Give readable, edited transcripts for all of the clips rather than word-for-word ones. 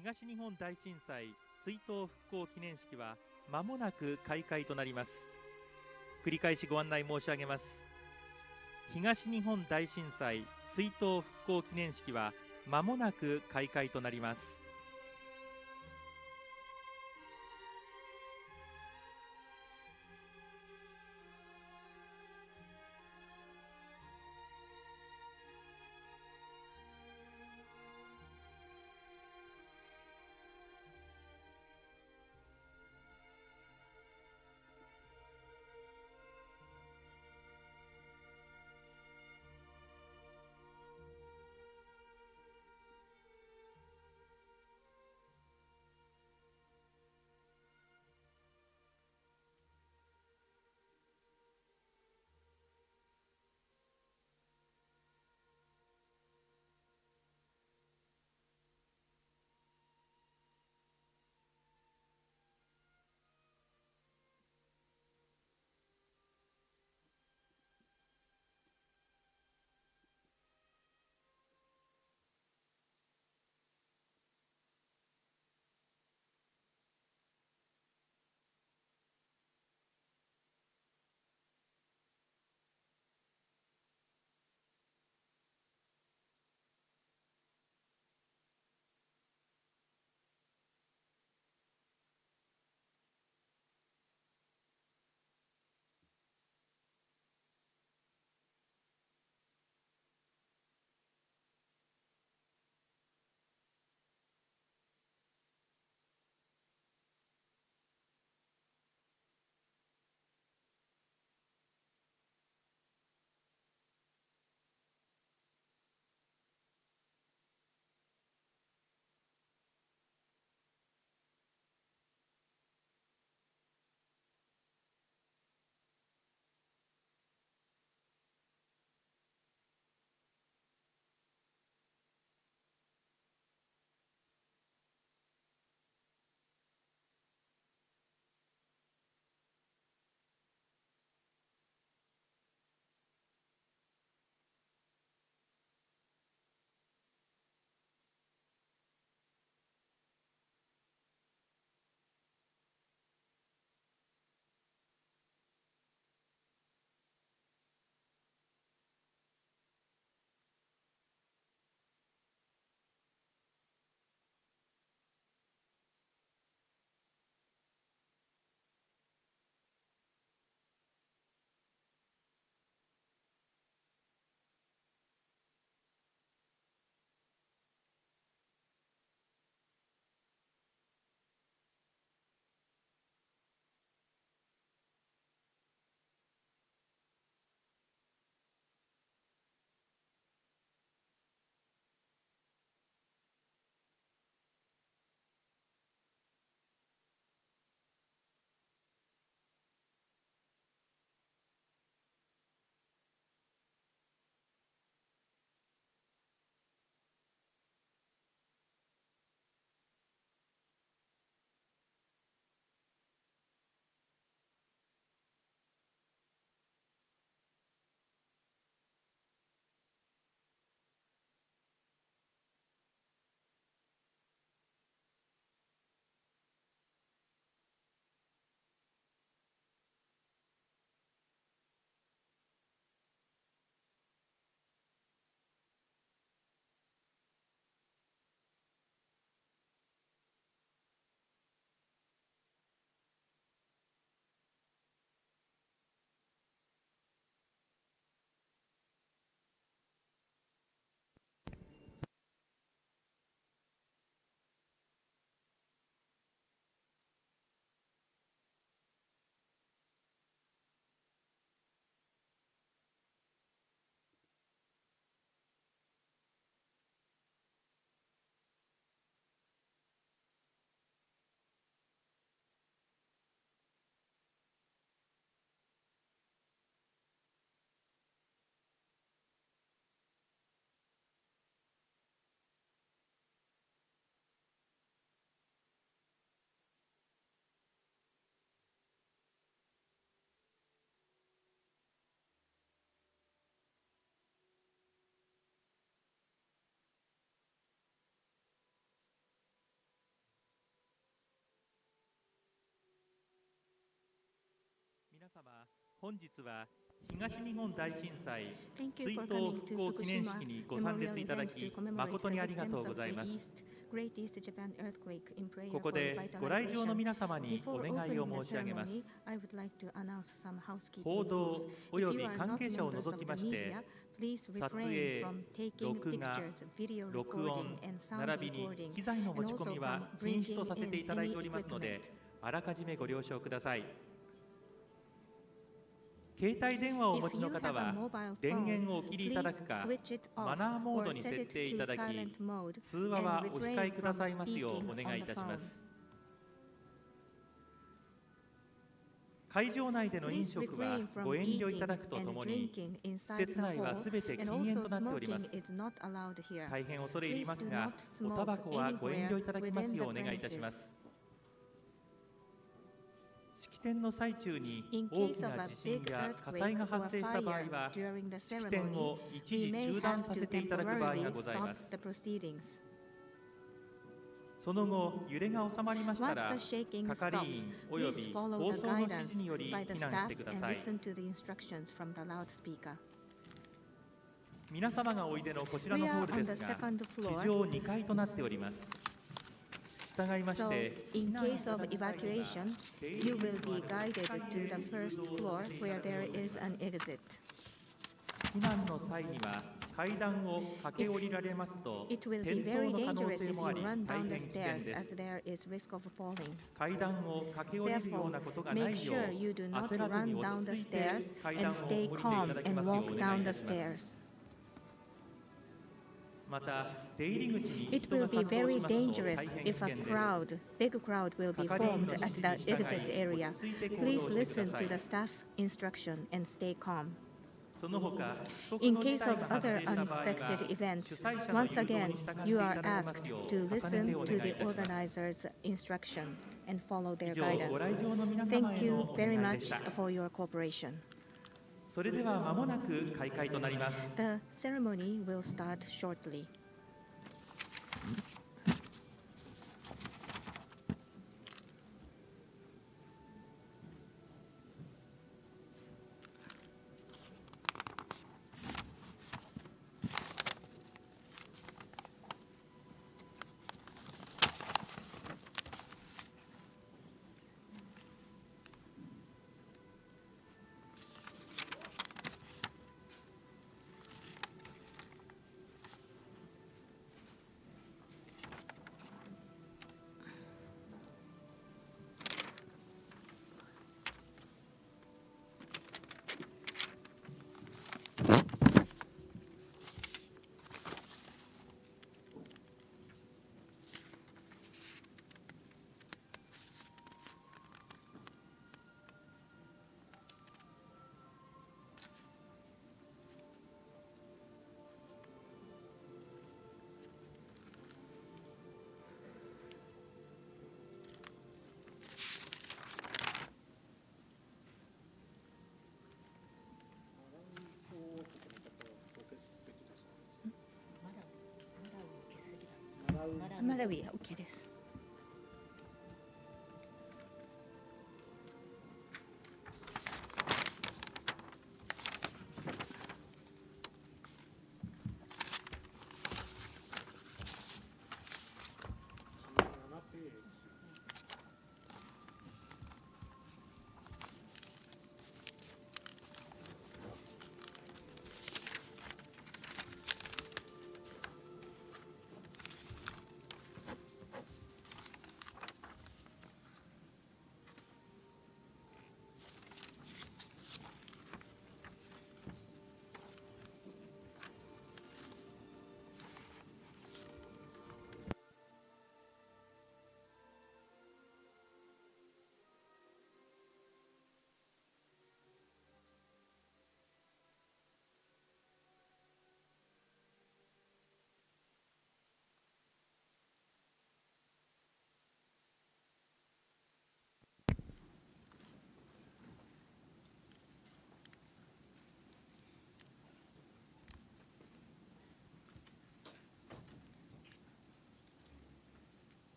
東日本大震災追悼復興記念式はまもなく開会となります。繰り返しご案内申し上げます。東日本大震災追悼復興記念式はまもなく開会となります。様、本日は東日本大震災 Thank 追 you for 悼 coming 復 to 興記念 Fukushima 式にご参 Memorial 列いただ Event to き commemorate 誠 the にありがとう victims ご of ざい the ます。 Great East Japan earthquake in prayer ここ for でご来場の revitalization. 皆様に Before お願い opening を the 申し上げます。 ceremony, I would like to announce some housekeeping 報道 rules. およ If び you are 関 not 係者を members 除 of き the まして media, please 撮 refrain 影、 from taking 録画、 pictures, video 録 recording, 音 and sound 並びに recording, 機材の持 and ち込 also み from は禁止と bringing させてい in ただい any ておりますので equipment. あらかじめご了承ください。携帯電話をお持 If ちの you 方 have a は mobile 電 phone, 源をお切りいただ please くか switch it マ off ナーモー or ドに set 設 it 定い to ただき silent mode 通話 and はお控 refrain えくだ from さいますよう speaking お願い on い the たしま phone. す。会場内での飲 Please 食は refrain from ご遠慮い eating ただくとと and もに drinking 施 inside 設 the 内は hall, すべて and 禁煙 also となっておりま smoking す。 is not allowed here. 大変恐れ入り Please ます do が not おタバ smoke コはご遠慮いただきます anywhere ようお within 願いい the たしま premises. す。式典の最中に In 大 case き of な a 地震 big や火 earthquake 災が or 発生した場合 fire は during the 式典 ceremony, を一 we 時 may 中断 have さ to せていただく場合が temporarily ございま stop す。 the proceedings. その後、揺れが収まりました Once ら the shaking 係 stops, 員およ please び follow 放 the 送の指 guidance 示により by the 避難し staff てくだ and さい。 listen to the instructions from the loudspeaker. 皆様がおいでのこちら We のホ are ール on で the すが、 second 地 floor. 上2階となっております。従いまし So, て、 in 避難い case た of だく際には evacuation, 出 you 入り will 口のあ be る guided 機関 to へ the 誘 first 導 floor させていた where だくよう there になり is ます。 an exit. 避難の際には階段を駆け下りられますと It will 転 be 倒 very の可能 dangerous 性 if もあ you り run 大 down 変 the 危険 stairs で as す。 there is risk of falling. 階段を駆け下りるよう Therefore, なことがな make いよ sure う you do not 焦らずに run 落 down ち the 着いて stairs 階段 and を降 stay りていた calm だき and ますよう walk お願い down いた the します。 stairs. また出入り口に It 人 will が be 殺到 very しますと大 dangerous 変危 if 険 a です。 big crowd will be 係員の formed 指 at 示 the に従い exit area. 落ち着いて行 Please 動してく listen ださ to い。 the staff instruction and stay calm. その他、不測 In の事 case 態 of が発 other 生した場合は unexpected 主 events, 催者の once 誘導 again, に従ってい you た are だきま asked すよう to 重ねて listen お to 願いい the たします。 organizer's instruction and follow 以 their 上、ご guidance. 来場の皆様 Thank へ you のお very 願いでし much た。 for your cooperation. それでは間もなく開会となります。 The ceremony will start shortly. Malawi, OK です。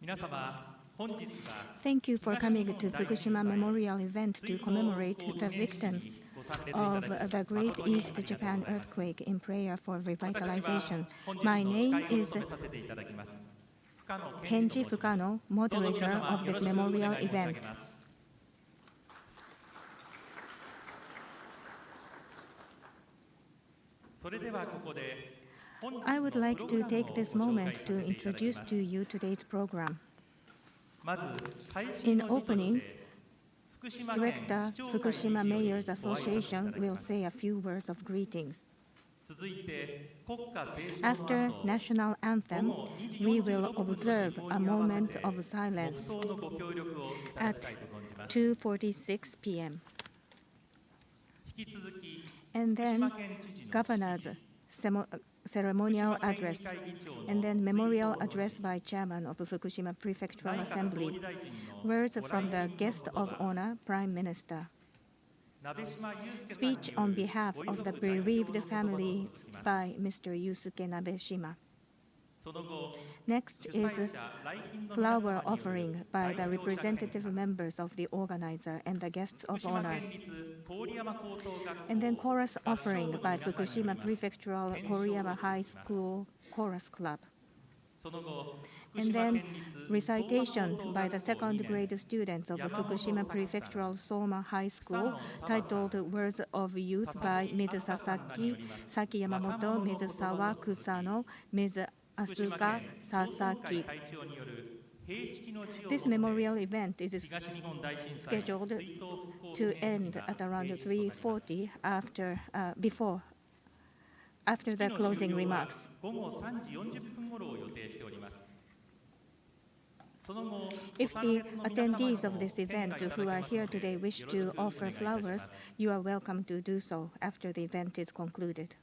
皆様、Thank you for coming to Fukushima Memorial event to commemorate the victims of the Great East Japan earthquake in prayer for revitalization. My name is Kenji Fukano, moderator of this memorial event. I would like to take this moment to introduce to you today's program. In opening, Director Fukushima Mayors Association will say a few words of greetings. After national anthem, we will observe a moment of silence at 2:46 p.m. And then Governor's ceremonial address, and then memorial address by Chairman of Fukushima Prefectural Assembly, words from the guest of honor, Prime Minister, speech on behalf of the bereaved families by Mr. Yusuke Nabeshima. Next is flower offering by the representative members of the organizer and the guests of honors. And then chorus offering by Fukushima Prefectural Koriyama High School Chorus Club. And then recitation by the second grade students of Fukushima Prefectural Soma High School titled Words of Youth by Ms. Sasaki, Saki Yamamoto, Ms. Sawa Kusano, Ms. Asuka Sasaki. This memorial event is scheduled to end at around 3:40 after the closing remarks. If the attendees of this event who are here today wish to offer flowers, you are welcome to do so after the event is concluded.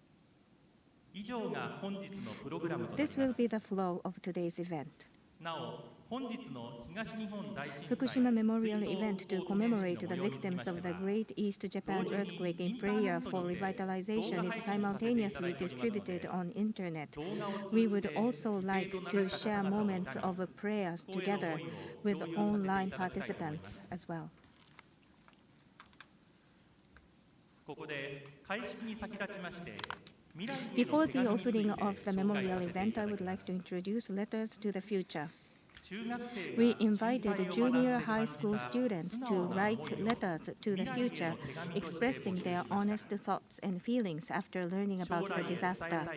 This will be the flow of today's event. Fukushima Memorial event to commemorate the victims of the Great East Japan earthquake in prayer for revitalization is simultaneously distributed on internet. We would also like to share moments of prayers together with online participants as well. Before the opening of the memorial event, I would like to introduce Letters to the Future. We invited junior high school students to write letters to the future, expressing their honest thoughts and feelings after learning about the disaster.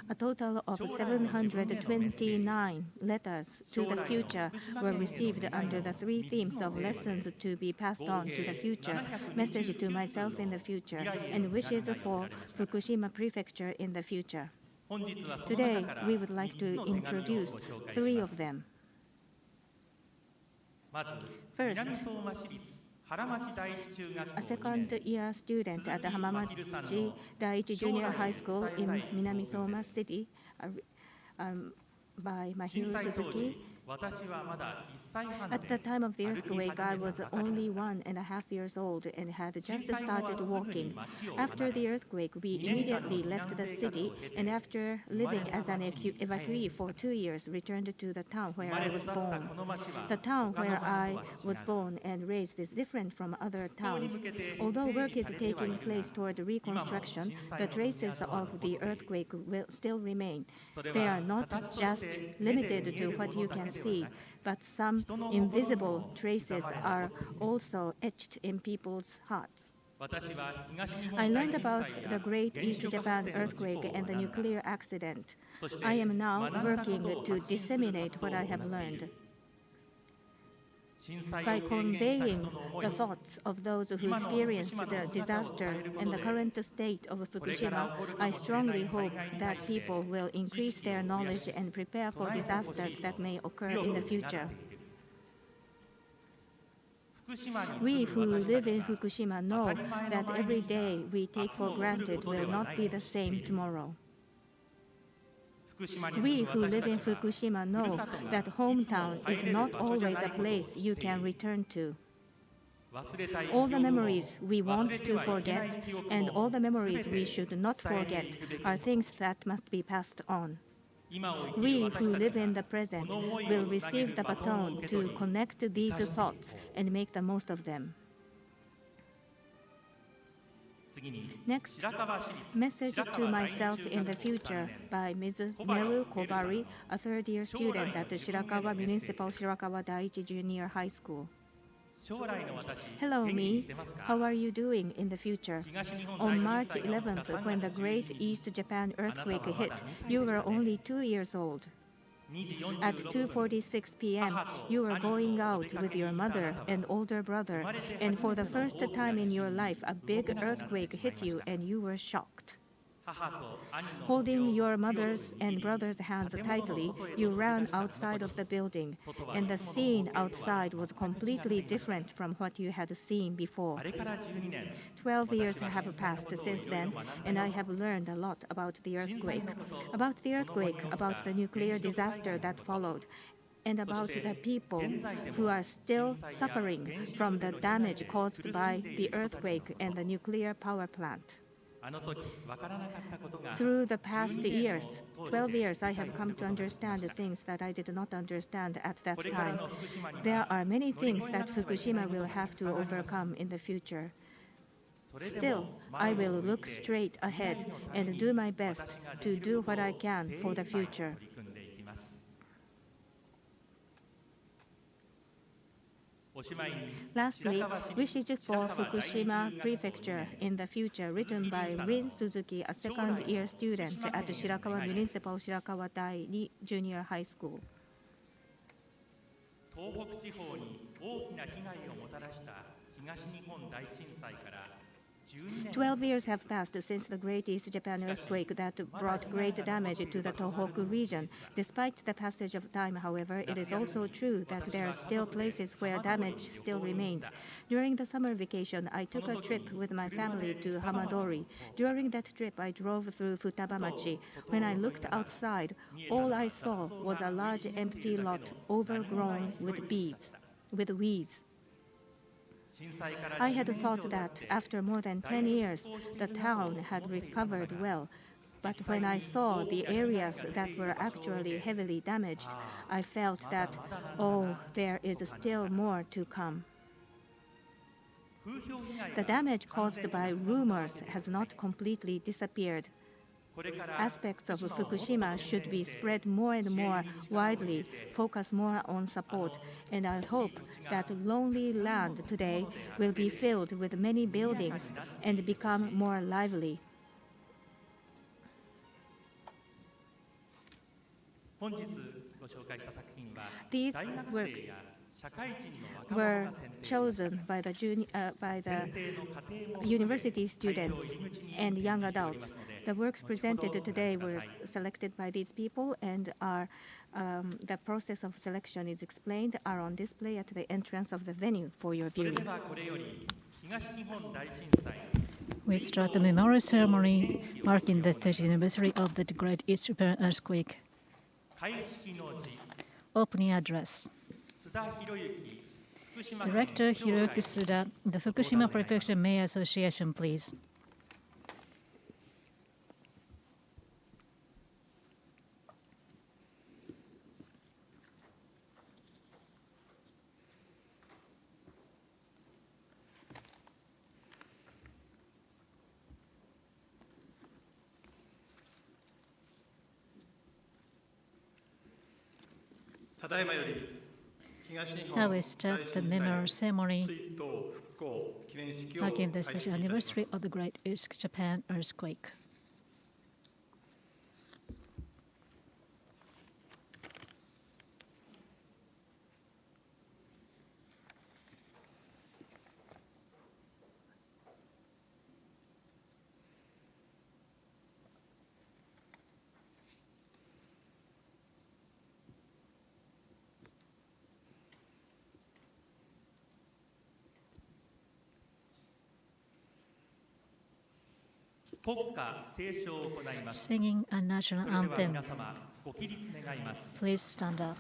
A total of 729 letters to the future were received under the 3 themes of lessons to be passed on to the future, message to myself in the future, and wishes for Fukushima Prefecture in the future. Today, we would like to introduce 3 of them. First, a second-year student at the Hamamachi Daiichi Junior High School in Minamisoma City by Mahiru Suzuki. At the time of the earthquake, I was only 1.5 years old and had just started walking. After the earthquake, we immediately left the city, and after living as an evacuee for 2 years, returned to the town where I was born. The town where I was born and raised is different from other towns. Although work is taking place toward reconstruction, the traces of the earthquake will still remain. They are not just limited to what you can see, but some invisible traces are also etched in people's hearts. I learned about the Great East Japan earthquake and the nuclear accident. I am now working to disseminate what I have learned. By conveying the thoughts of those who experienced the disaster and the current state of Fukushima, I strongly hope that people will increase their knowledge and prepare for disasters that may occur in the future. We who live in Fukushima know that every day we take for granted will not be the same tomorrow. We who live in Fukushima know that hometown is not always a place you can return to. All the memories we want to forget and all the memories we should not forget are things that must be passed on. We who live in the present will receive the baton to connect these thoughts and make the most of them. Next, Message to Myself in the Future by Ms. Meru Kobari, a third-year student at the Shirakawa Municipal Shirakawa Daiichi Junior High School. Hello, me. How are you doing in the future? On March 11th, when the Great East Japan earthquake hit, you were only 2 years old. At 2:46 p.m., you were going out with your mother and older brother, and for the first time in your life, a big earthquake hit you and you were shocked. Holding your mother's and brother's hands tightly, you ran outside of the building, and the scene outside was completely different from what you had seen before. 12 years have passed since then, and I have learned a lot about the earthquake, about the nuclear disaster that followed, and about the people who are still suffering from the damage caused by the earthquake and the nuclear power plant. Through the past years, 12 years, I have come to understand the things that I did not understand at that time. There are many things that Fukushima will have to overcome in the future. Still, I will look straight ahead and do my best to do what I can for the future. Lastly, wishes for Fukushima Prefecture in the future, written by Rin Suzuki, a second-year student at the Shirakawa Municipal Shirakawa Daiichi Junior High School. 12 years have passed since the Great East Japan earthquake that brought great damage to the Tohoku region. Despite the passage of time, however, it is also true that there are still places where damage still remains. During the summer vacation, I took a trip with my family to Hamadori. During that trip, I drove through Futabamachi. When I looked outside, all I saw was a large empty lot overgrown with weeds. I had thought that after more than 10 years, the town had recovered well. But when I saw the areas that were actually heavily damaged, I felt that, oh, there is still more to come. The damage caused by rumors has not completely disappeared. Aspects of Fukushima should be spread more and more widely, focus more on support, and I hope that lonely land today will be filled with many buildings and become more lively. These works were chosen by the university students and young adults. The works presented today were selected by these people, and the process of selection is explained, are on display at the entrance of the venue for your viewing. We start the memorial ceremony marking the 30th anniversary of the Great East Japan earthquake. Opening address. Director Hiroyuki Suda, the Fukushima Prefecture Mayor Association, please. Now we start the memorial ceremony marking the 30th anniversary of the Great East Japan earthquake. Singing a national anthem. Please stand up.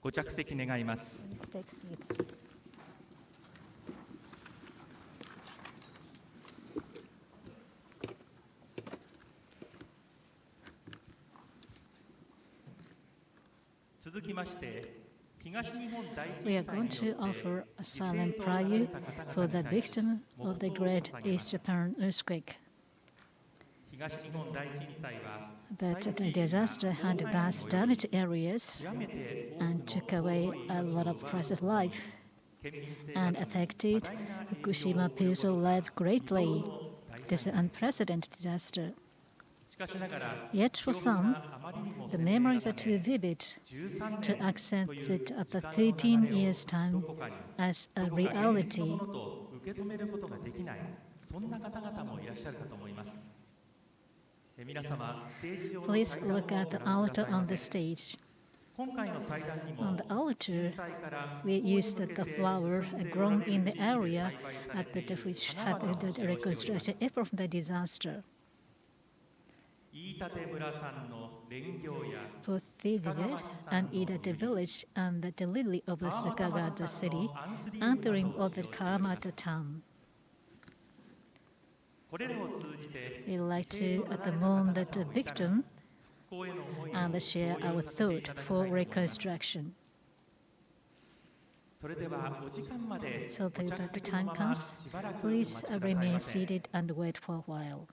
ご着席願います。 Please take seats. 続きまして、東日本大 We 震 are 災 going に to よって offer a 犠 silent 牲となられ prayer た方 for 々 the に対し victim of the 黙祷を Great 捧げま East す。 Japan earthquake. 東日本大震災は That 被災 the 地域が disaster 広 had 範囲に vast 及び damaged areas 極めて多く and の took 尊 away い a 命 lot を of 奪う precious とともに life 県民生 and 活に affected 多大な影響 Fukushima を及ぼし people's た life 未 greatly. 曾有の大 This 災害。 unprecedented disaster. しかしながら、 Yet for 記憶 some, があまりにも the 鮮明な memories た are too め、 vivid 13 to 年 accept という it at 時 the 間の 13 流れ years を time どこかに as a どこか現実のも reality. のと受け止めることができない、そんな方々もいらっしゃるかと思います。皆様、ステージ上の Please 祭壇を look ご覧 at the くださ altar いま on the せ。 stage. 今回の祭壇に On も the altar, 震災から復 we 興に used 向け the て flower 進んでおら grown れる in the 地域で area 栽培され at てい the る which 花 had 々を the 使用しております。 reconstruction April from the disaster. 飯舘村産の蓮行や For Thivide and Idate village and the lily of the Sakagata city, anchoring of the Karamata town. これらを通じて We'd like 犠牲 to となられた mourn 方 the 々を悼み victim 復興への思いを and share 共有 our させてい thought ただきたいと for 思います。 reconstruction. それではお時間まで So お that 着 the 席の time まま comes, しばらくお待 please ちください remain ませ。 seated and wait for a while.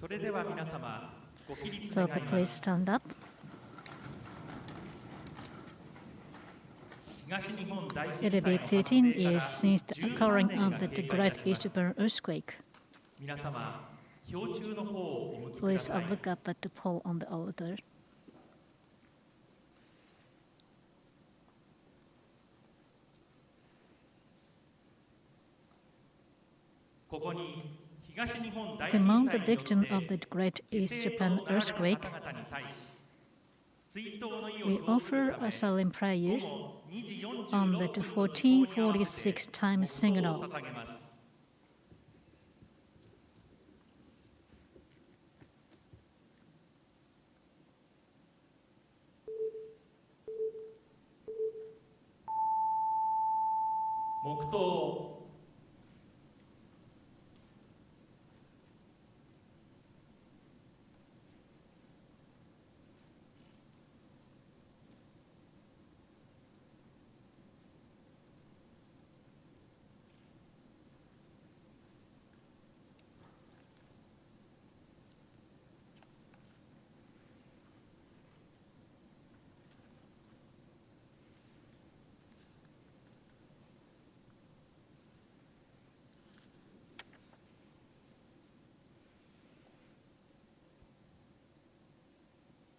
それでは皆様、ご起立 So 願い please ます。 stand up. 東日本大震 It will 災 be の発 13生か years ら since the 13 occurring 年 of が the 経過い Great たしま East す。 Japan earthquake. 皆様、標柱の方をお向きくだ Please さい。 look up at the pole on the altar. ここに東日本大震 Among 災 the によって victims of the Great 犠 East 牲と Japan なられた earthquake, 方々に対し、追悼の意を we 表する offer ため a solemn 午 prayer 後2時 on the 46分の時報に合わせて 1446 time 黙祷を signal. 捧げます。黙祷。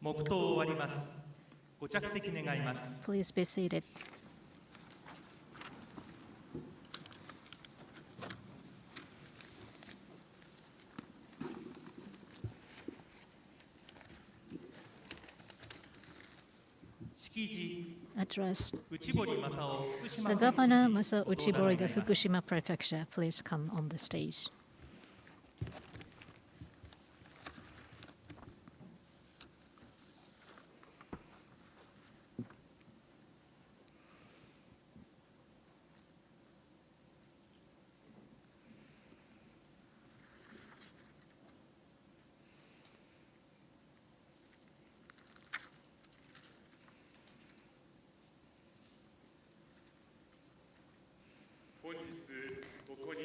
黙祷を終わります。ご着席願います。 Please be seated. Address. The Governor Masao Uchibori of Fukushima Prefecture, please come on the stage.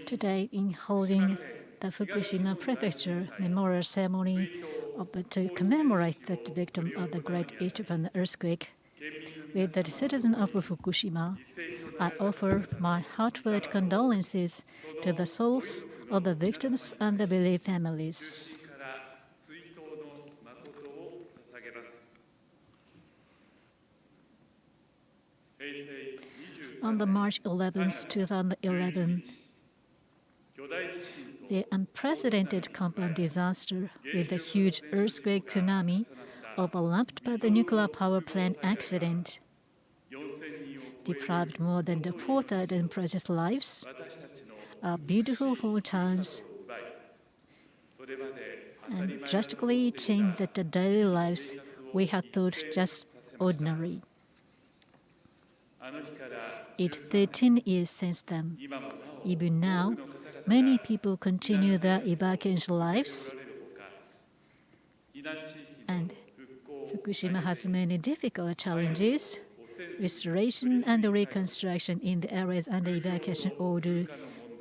Today, in holding the Fukushima Prefecture Memorial Ceremony to commemorate the victim of the Great East Japan earthquake, with the citizens of Fukushima, I offer my heartfelt condolences to the souls of the victims and the bereaved families. On the March 11, 2011, the unprecedented compound disaster with a huge earthquake tsunami overlapped by the nuclear power plant accident deprived more than 4,000 precious lives, our beautiful hometowns, and drastically changed the daily lives we had thought just ordinary. It's 13 years since then. Even now, many people continue their evacuation lives, and Fukushima has many difficult challenges. Restoration and reconstruction in the areas under evacuation order,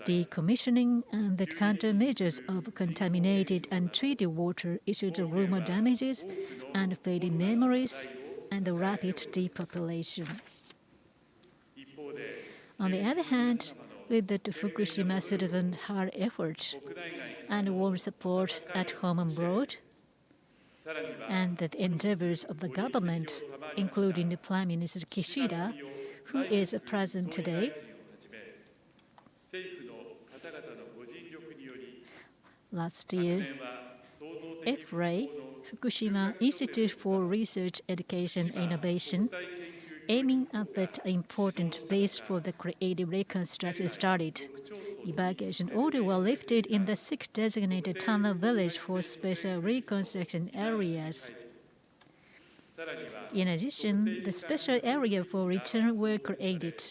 decommissioning and the countermeasures of contaminated and treated water issued to rumor damages and fading memories and the rapid depopulation. On the other hand, with the Fukushima citizens' hard effort and warm support at home and abroad, and the endeavors of the government, including the Prime Minister Kishida, who is present today, last year, FRA, Fukushima Institute for Research, Education, and Innovation, aiming at that important base for the creative reconstruction started. Evacuation orders were lifted in the 6 designated tunnel villages for special reconstruction areas. In addition, the special area for return were created.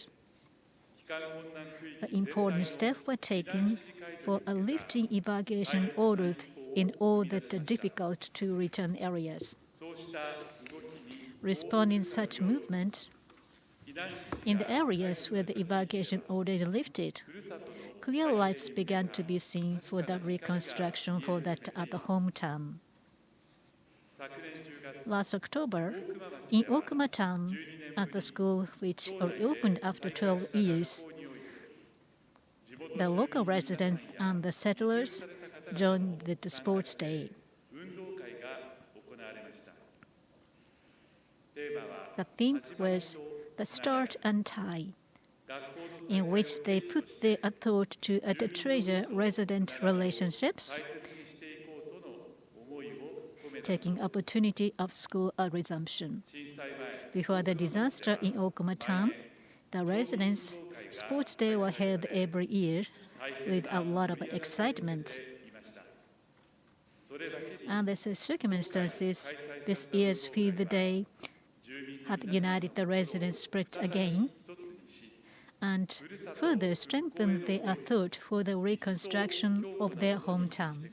The important steps were taken for a lifting evacuation orders in all the difficult to return areas. Responding to such movements, in the areas where the evacuation order is lifted, clear lights began to be seen for the reconstruction for that at the hometown. Last October, in Okuma town, at the school which reopened after 12 years, the local residents and the settlers joined the sports day. The theme was the start and tie, in which they put their thought to treasure resident relationships, taking opportunity of school resumption. Before the disaster in Okuma town, the residents' sports day were held every year with a lot of excitement. Under such circumstances, this year's field day had united the residents' spirit again and further strengthened their thought for the reconstruction of their hometown.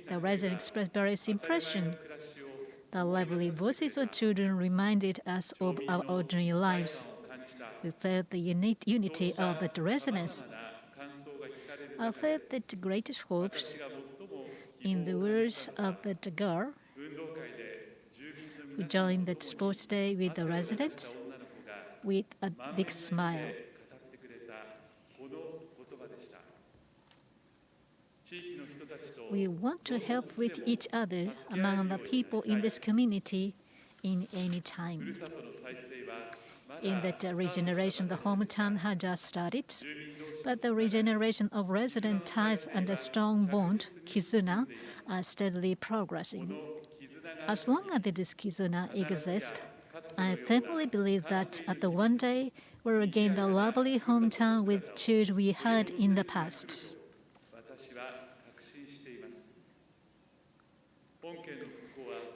The residents expressed various impressions. The lively voices of children reminded us of our ordinary lives. We felt the unity of the residents. I felt the greatest hopes in the words of the girl who joined the sports day with the residents with a big smile. We want to help with each other among the people in this community in any time. In that regeneration, the hometown had just started, but the regeneration of resident ties and a strong bond, Kizuna, are steadily progressing. As long as this Kizuna exists, I firmly believe that at the one day we'll regain the lovely hometown with cheers we had in the past.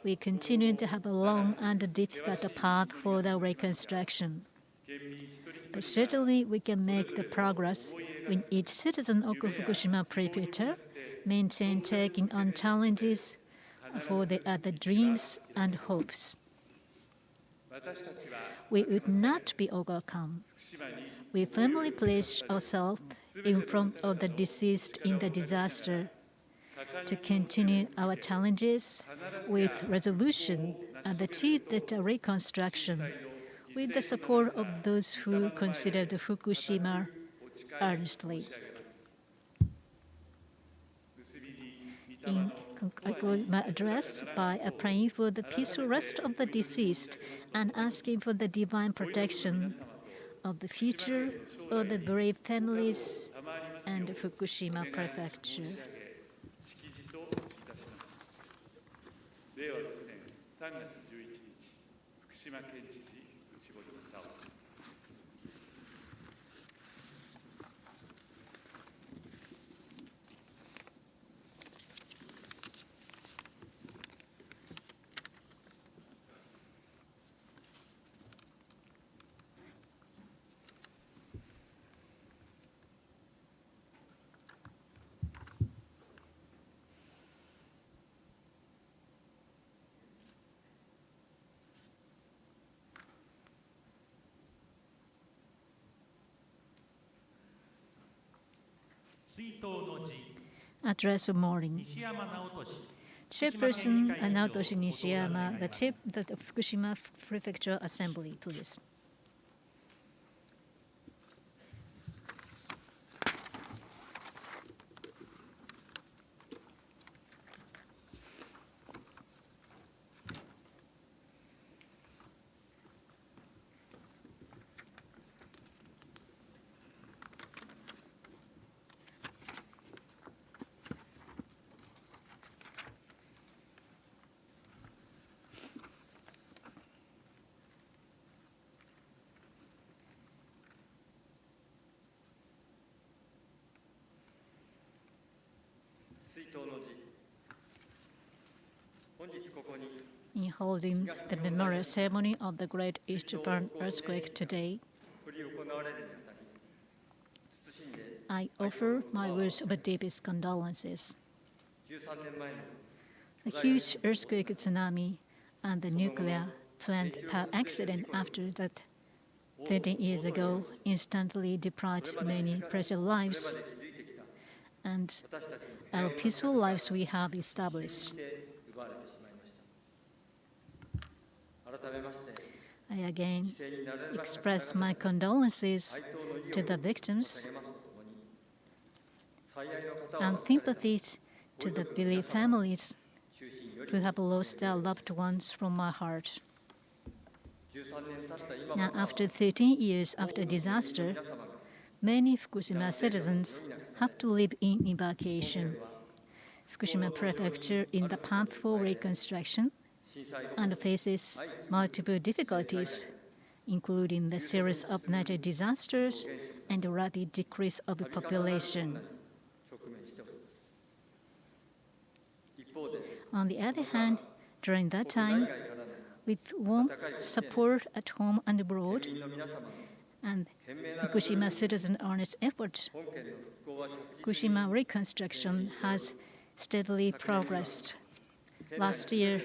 We continue to have a long and difficult path for the reconstruction. But certainly we can make the progress when each citizen of Fukushima Prefecture maintain taking on challenges for the other dreams and hopes. We would not be overcome. We firmly place ourselves in front of the deceased in the disaster to continue our challenges with resolution and achieve the reconstruction with the support of those who consider the Fukushima earnestly. I conclude my address by praying for the peaceful rest of the deceased and asking for the divine protection of the future of the bereaved families and Fukushima Prefecture. Address of mourning. Chairperson Naotoshi Nishiyama, the Chief of the Fukushima Prefecture Assembly, please. In holding the memorial ceremony of the Great East Japan earthquake today, I offer my words of deepest condolences. The huge earthquake, tsunami, and the nuclear plant power accident after that 13 years ago instantly deprived many precious lives and our peaceful lives we have established. I again express my condolences to the victims and sympathy to the bereaved families who have lost their loved ones from my heart. Now, after 13 years after disaster, many Fukushima citizens have to live in evacuation. Fukushima Prefecture in the path for reconstruction and faces multiple difficulties, including the series of natural disasters and the rapid decrease of the population. On the other hand, during that time, with warm support at home and abroad, and Fukushima citizen earnest efforts, Fukushima reconstruction has steadily progressed. Last year,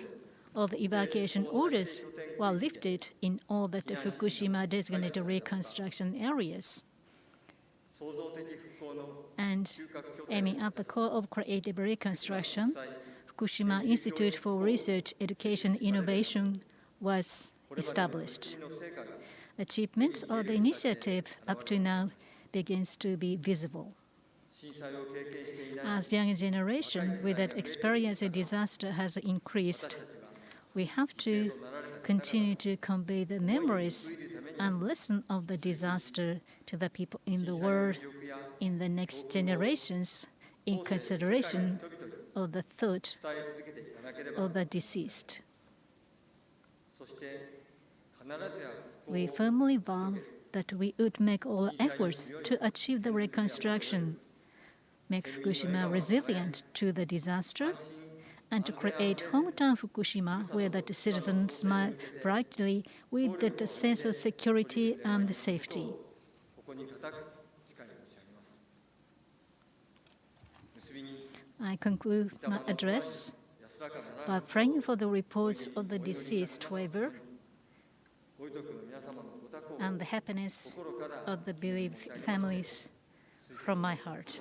all the evacuation orders were lifted in all the Fukushima designated reconstruction areas. And aiming at the core of creative reconstruction, Fukushima Institute for Research, Education, Innovation was established. Achievements of the initiative up to now begins to be visible. As the younger generation with that experience of disaster has increased, we have to continue to convey the memories and lesson of the disaster to the people in the world, in the next generations, in consideration of the thought of the deceased. We firmly vow that we would make all efforts to achieve the reconstruction, make Fukushima resilient to the disaster, and to create hometown Fukushima where the citizens smile brightly with that sense of security and safety. I conclude my address by praying for the repose of the deceased forever and the happiness of the bereaved families from my heart.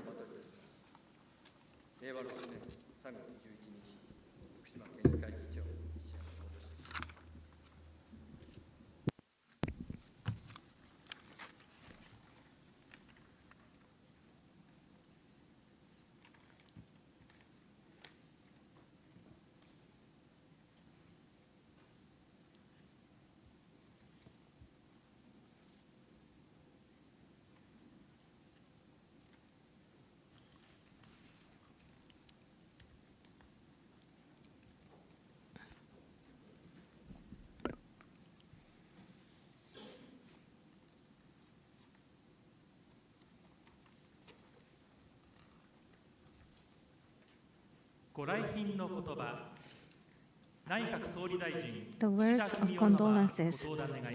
The words of condolences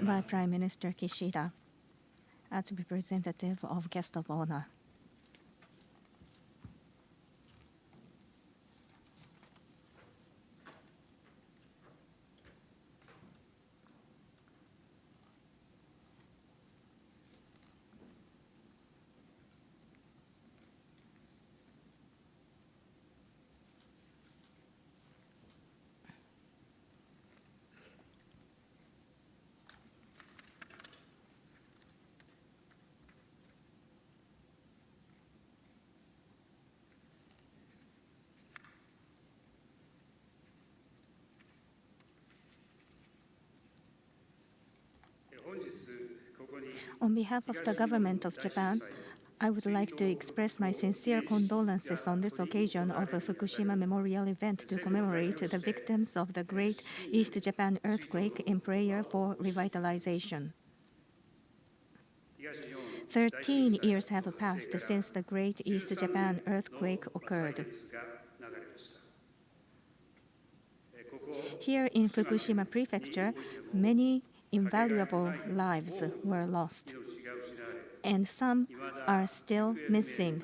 by Prime Minister Kishida as representative of guest of honor. On behalf of the government of Japan, I would like to express my sincere condolences on this occasion of a Fukushima memorial event to commemorate the victims of the Great East Japan earthquake in prayer for revitalization. 13 years have passed since the Great East Japan earthquake occurred. Here in Fukushima Prefecture, many invaluable lives were lost, and some are still missing.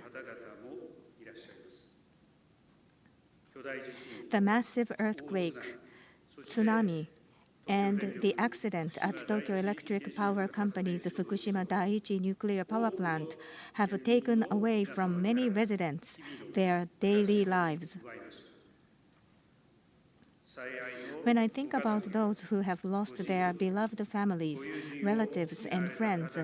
The massive earthquake, tsunami, and the accident at Tokyo Electric Power Company's Fukushima Daiichi nuclear power plant have taken away from many residents their daily lives. When I think about those who have lost their beloved families, relatives, and friends,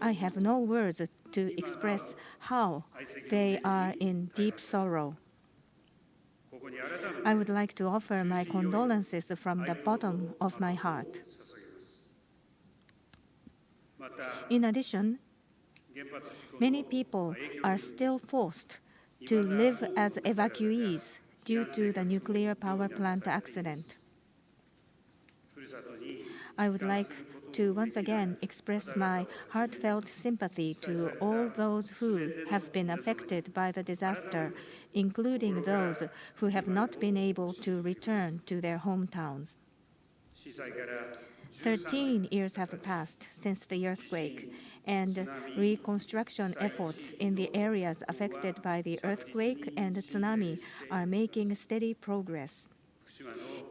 I have no words to express how they are in deep sorrow. I would like to offer my condolences from the bottom of my heart. In addition, many people are still forced to live as evacuees due to the nuclear power plant accident. I would like to once again express my heartfelt sympathy to all those who have been affected by the disaster, including those who have not been able to return to their hometowns. 13 years have passed since the earthquake, and reconstruction efforts in the areas affected by the earthquake and tsunami are making steady progress.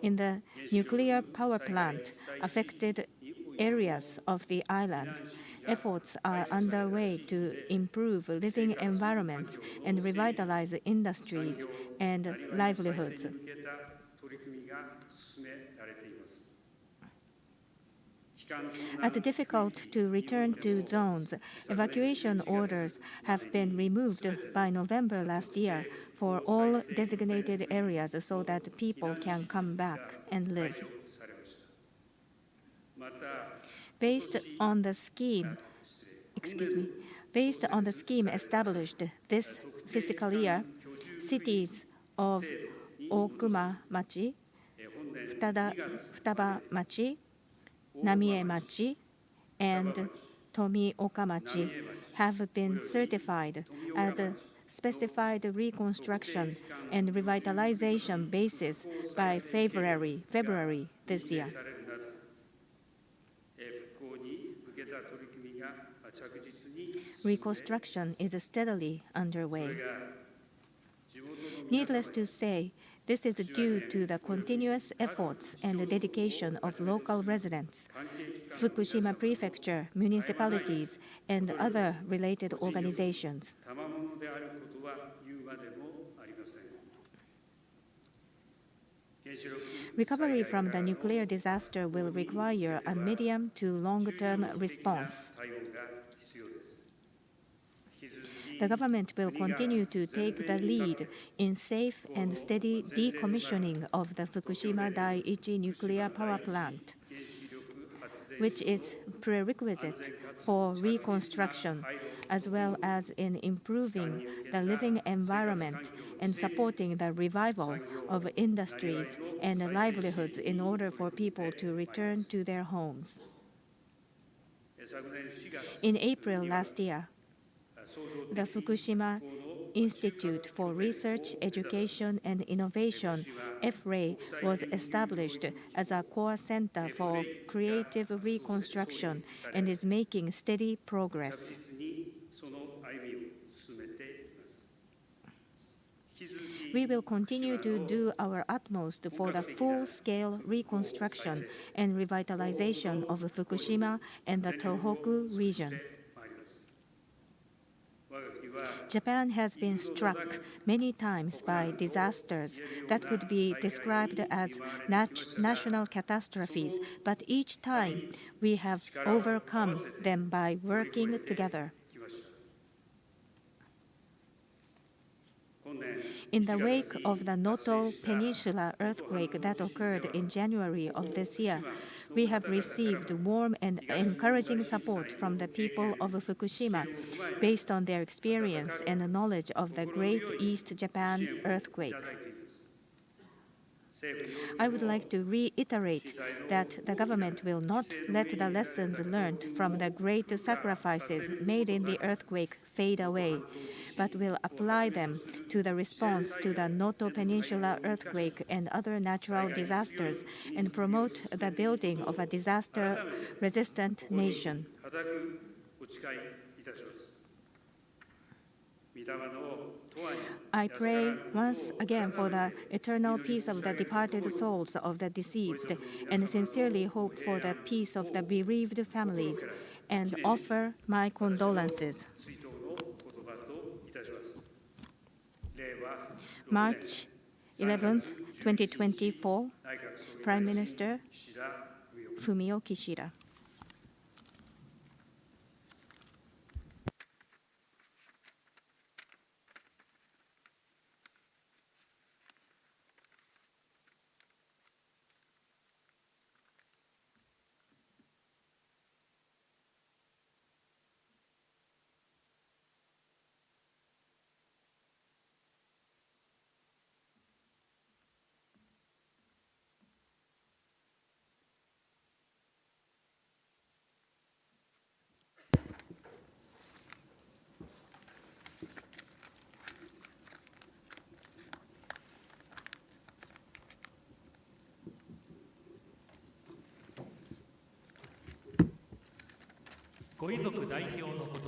In the nuclear power plant affected areas of the island, efforts are underway to improve living environments and revitalize industries and livelihoods. At difficult to return to zones, evacuation orders have been removed by November last year for all designated areas so that people can come back and live. Based on the scheme established this fiscal year, cities of Okuma-machi, Futaba-machi, Namie-machi, and Tomioka-machi have been certified as a specified reconstruction and revitalization basis by February this year. Reconstruction is steadily underway. Needless to say, this is due to the continuous efforts and dedication of local residents, Fukushima Prefecture, municipalities, and other related organizations. Recovery from the nuclear disaster will require a medium to long-term response. The government will continue to take the lead in safe and steady decommissioning of the Fukushima Daiichi nuclear power plant, which is prerequisite for reconstruction, as well as in improving the living environment and supporting the revival of industries and livelihoods in order for people to return to their homes. In April last year, the Fukushima Institute for Research, Education and Innovation, FREI, was established as a core center for creative reconstruction and is making steady progress. We will continue to do our utmost for the full-scale reconstruction and revitalization of Fukushima and the Tohoku region. Japan has been struck many times by disasters that could be described as national catastrophes, but each time we have overcome them by working together. In the wake of the Noto Peninsula earthquake that occurred in January of this year, we have received warm and encouraging support from the people of Fukushima based on their experience and knowledge of the Great East Japan earthquake. I would like to reiterate that the government will not let the lessons learned from the great sacrifices made in the earthquake fade away, but will apply them to the response to the Noto Peninsula earthquake and other natural disasters and promote the building of a disaster-resistant nation. I pray once again for the eternal peace of the departed souls of the deceased and sincerely hope for the peace of the bereaved families and offer my condolences. March 11, 2024, Prime Minister Fumio Kishida.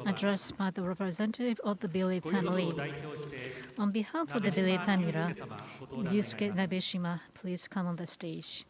Address by the representative of the bereaved family. On behalf of the bereaved family, Yusuke Nabeshima, please come on the stage.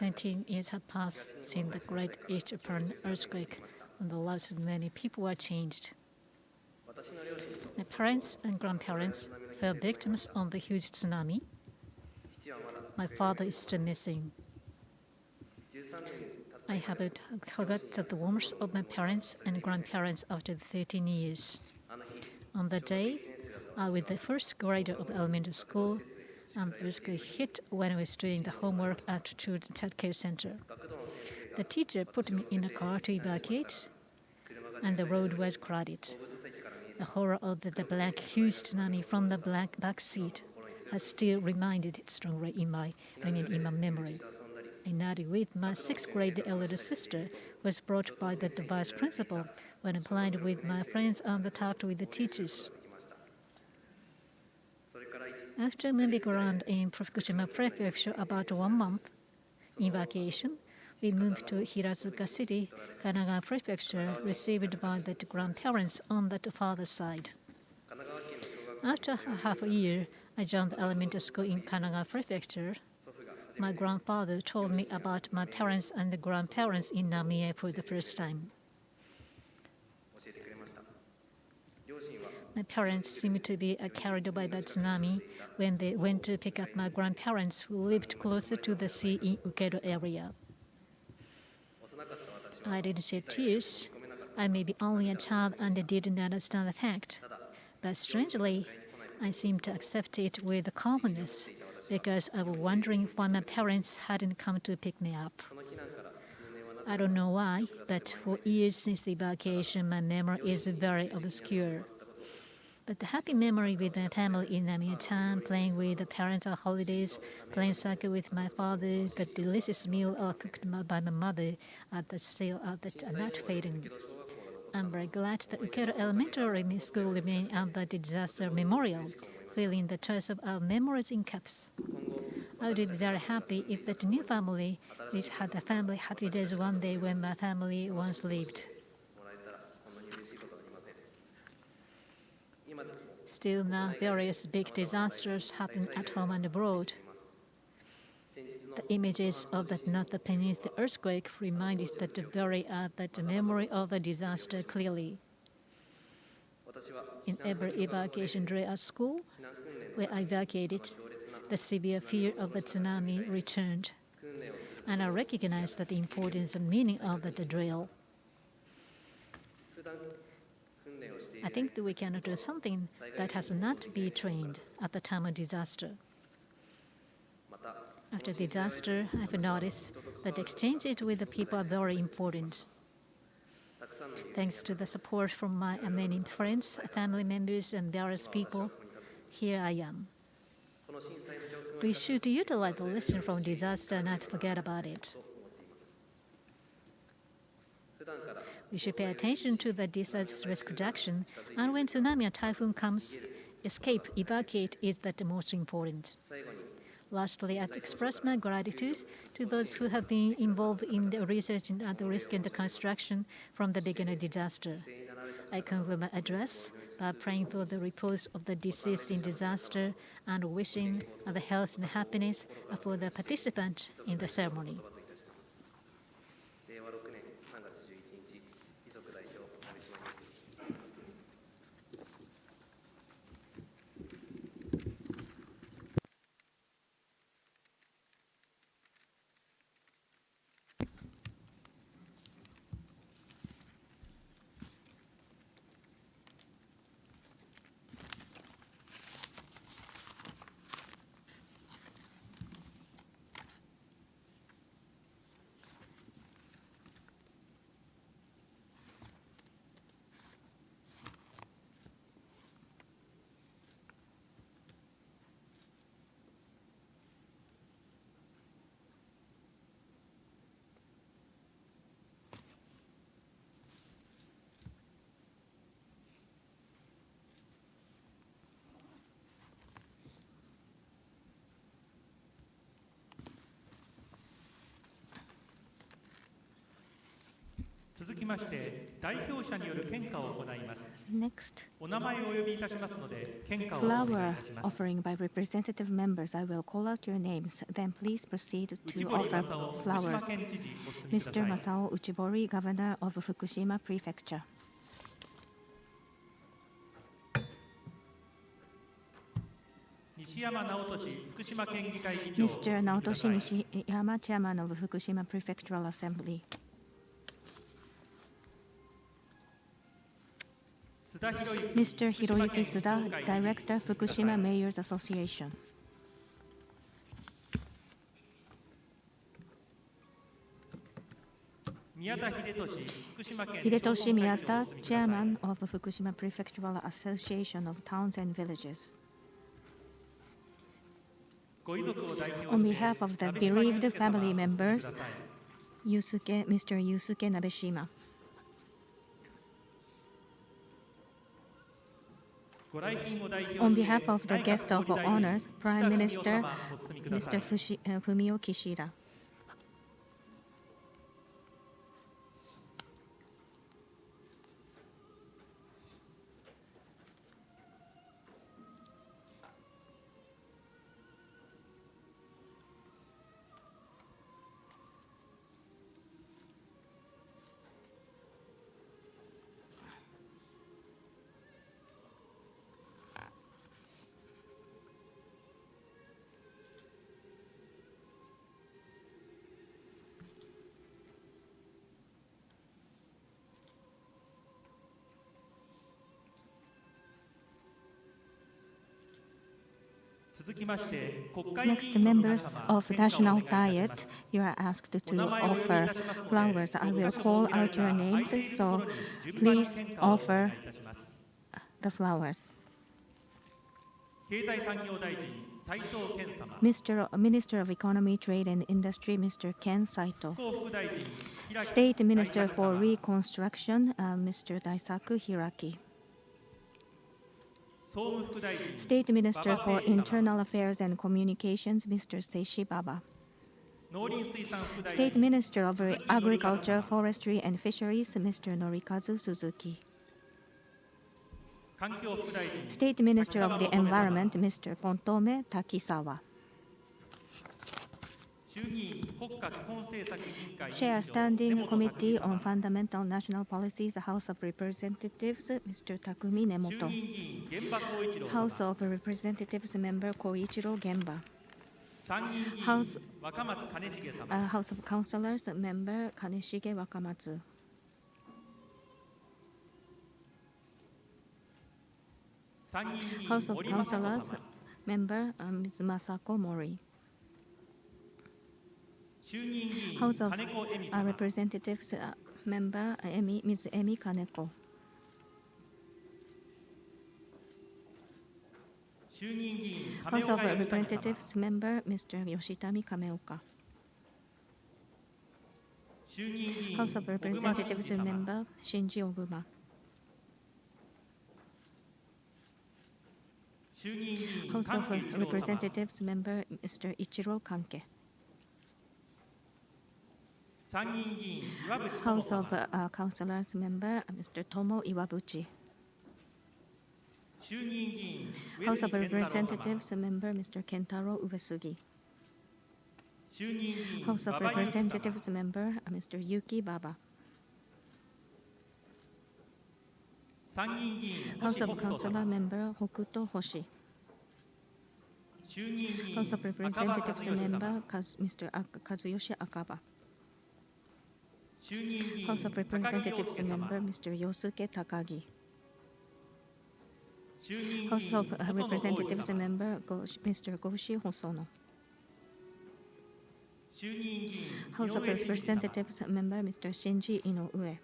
19 years have passed since the Great East Japan earthquake, and the lives of many people were changed. My parents and grandparents fell victims of the huge tsunami. My father is still missing. I haven't forgot the warmth of my parents and grandparents after 13 years. On that day, I was the first grader of elementary school, and the earthquake hit when I was doing the homework at Children's Childcare Center. The teacher put me in a car to evacuate, and the road was crowded. The horror of the black, huge tsunami from the black back seat has still reminded strongly in my memory. I nodded with my sixth grade elder sister, was brought by the vice principal when I played with my friends and talked with the teachers. After moving around in Fukushima Prefecture about 1 month, in vacation, we moved to Hiratsuka City, Kanagawa Prefecture, received by the grandparents on the father's side. After half a year, I joined the elementary school in Kanagawa Prefecture. My grandfather told me about my parents and the grandparents in Namie for the first time. My parents seemed to be carried by the tsunami when they went to pick up my grandparents who lived closer to the sea in Ukedo area. I didn't shed tears. I may be only a child and didn't understand the fact. But strangely, I seemed to accept it with calmness because I was wondering why my parents hadn't come to pick me up. I don't know why, but for years since the evacuation, my memory is very obscure. But the happy memory with my family in Namie town, playing with the parents on holidays, playing soccer with my father, the delicious meal cooked by my mother, are not fading. I'm very glad that Ukedo Elementary School remains at the disaster memorial, filling the trace of our memories in caps. I would be very happy if that new family, which had a family happy days one day when my family once lived. Still now, various big disasters happen at home and abroad. The images of that North Peninsula earthquake remind us that the memory of the disaster clearly. In every evacuation drill at school, where I evacuated, the severe fear of the tsunami returned, and I recognized the importance and meaning of the drill. I think that we cannot do something that has not been trained at the time of disaster. After disaster, I've noticed that exchanges with the people are very important. Thanks to the support from my many friends, family members, and various people, here I am. We should utilize the lesson from disaster and not forget about it. We should pay attention to the disaster risk reduction, and when tsunami or typhoon comes, evacuate is the most important. Lastly, I express my gratitude to those who have been involved in the research and the risk and the construction from the beginning of the disaster. I conclude my address by praying for the repose of the deceased in disaster and wishing the health and happiness for the participants in the ceremony. きまして代表者による献花を行います。 Next, お名前をお呼びいたしますので献花をお願いい flower たします。 offering by representative members. I will call out your names. Then please proceed 内 to 堀 offer 正夫福島 flowers. 県知事お進みくださ Mr. い。 Masao Uchibori, Governor of Fukushima Prefecture. 西山直俊福島県議会議長お進 Mr. みくださ Naotoshi い。 Nishiyama, Chairman of Fukushima Prefectural Assembly. 須田博之 Mr. 福島 Hiroyuki 県市長 Suda, 会議 Director お進みください。 Fukushima Mayors Association. 宮田秀俊福島県 Hidetoshi 町村会長 Miyata, お進みください。 Chairman of Fukushima Prefectural Association of Towns and Villages. ご遺族を代表して On behalf of the 鍋島 bereaved 祐介様 family お進みくだ members, さい。 Mr. Yusuke Nabeshima. ご来賓を代表して On behalf of the 内閣 guest 総 of 理大臣 honors, 岸 Prime 田文雄 Minister 様お進みください。 Mr. Fumio Kishida. Next, members of National Diet, you are asked to offer flowers. I will call out your names, so please offer the flowers. Minister of Economy, Trade and Industry, Mr. Ken Saito. State Minister for Reconstruction, Mr. Daisaku Hiraki. State Minister for Internal Affairs and Communications, Mr. Seishi Baba. State Minister of Agriculture, Forestry and Fisheries, Mr. Norikazu Suzuki. State Minister of the Environment, Mr. Pontome Takisawa. Chair Standing Committee on Fundamental National Policies, House of Representatives, Mr. Takumi Nemoto. House of Representatives Member Koichiro Gemba. House of Councillors Member Kaneshige Wakamatsu. House of Councillors Member Ms. Masako Mori. House of Representatives Member Ms. Emi Kaneko. House of Representatives Member Mr. Yoshitami Kameoka. House of Representatives Member Shinji Oguma. House of Representatives Member Mr. Ichiro Kanke. House of Councillors Member Mr. Tomo Iwabuchi. House of Representatives Member Mr. Kentaro Uesugi. House of Representatives Member Mr. Yuki Baba. House of Councillor Member Hokuto Hoshi. House of Representatives Member Mr. Kazuyoshi Akaba. House of Representatives Member Mr. Yosuke Takagi. House of Representatives Member Mr. Goshi Hosono. House of Representatives Member Mr. Shinji Inoue.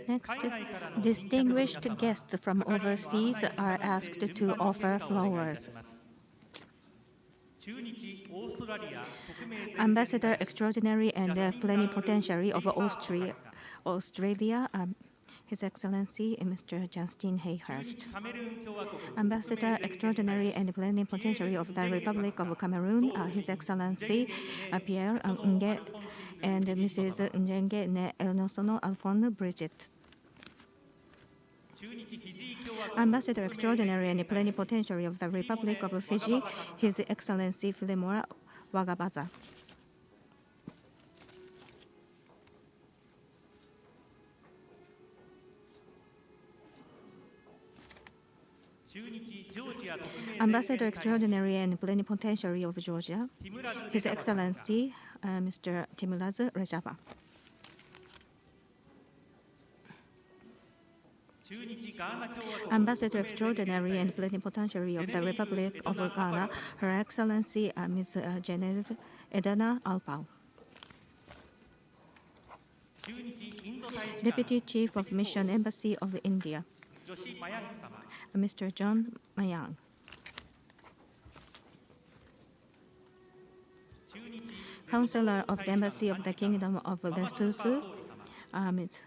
Next, distinguished guests from overseas are asked to offer flowers. Ambassador Extraordinary and Plenipotentiary of Australia, His Excellency Mr. Justin Hayhurst. Ambassador Extraordinary and Plenipotentiary of the Republic of Cameroon, His Excellency Pierre Nge and Mrs. Njenge Ne Elnosono Alphonse Bridget. Ambassador Extraordinary and Plenipotentiary of the Republic of Fiji, His Excellency Filemora Wagabaza. Ambassador Extraordinary and Plenipotentiary of Georgia, His Excellency Mr. Timuraz Rajava. Ambassador Extraordinary and Plenipotentiary of the Republic of Ghana, Her Excellency Ms. Genevieve Edana Alpau. Deputy Chief of Mission Embassy of India, Mr. John Mayang. Counselor of the Embassy of the Kingdom of Lesotho, Ms.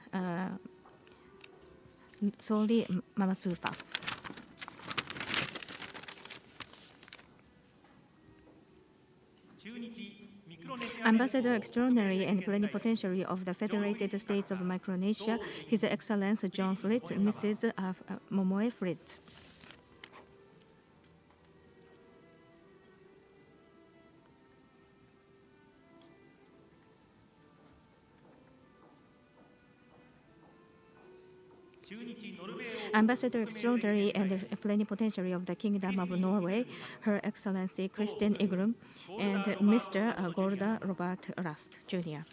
Soli Mamasufa. Ambassador Extraordinary and Plenipotentiary of the Federated States of Micronesia, His Excellency John Fritz, Mrs. Momoe Fritz. Ambassador Extraordinary and Plenipotentiary of the Kingdom of Norway, Her Excellency Kristin Igrum, and Mr. Golda Robert Rust, Jr.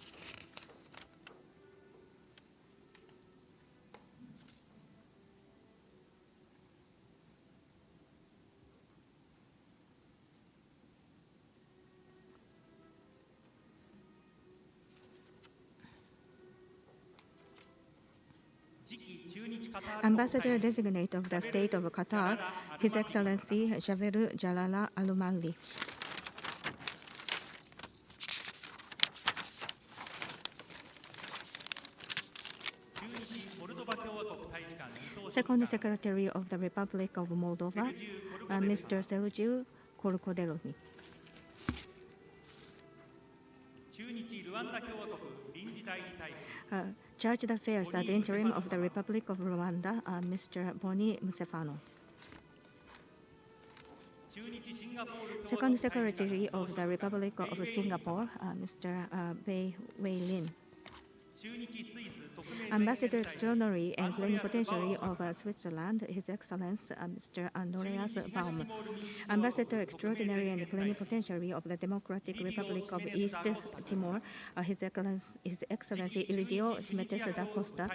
Ambassador Designate of the State of Qatar, His Excellency Javeru Jalala Al-Malli. Second Secretary of the Republic of Moldova, Mr. Sergiu Korkodeloni. Chargé d'Affaires ad interim of the Republic of Rwanda, Mr. Boni Musefano. Second Secretary of the Republic of Singapore, Mr. Bei Wei Lin. Ambassador Extraordinary and Plenipotentiary of Switzerland, His Excellency Mr. Andreas Baum. Ambassador Extraordinary and Plenipotentiary of the Democratic Republic of East Timor, His Excellency Ilidio Simetes da Costa.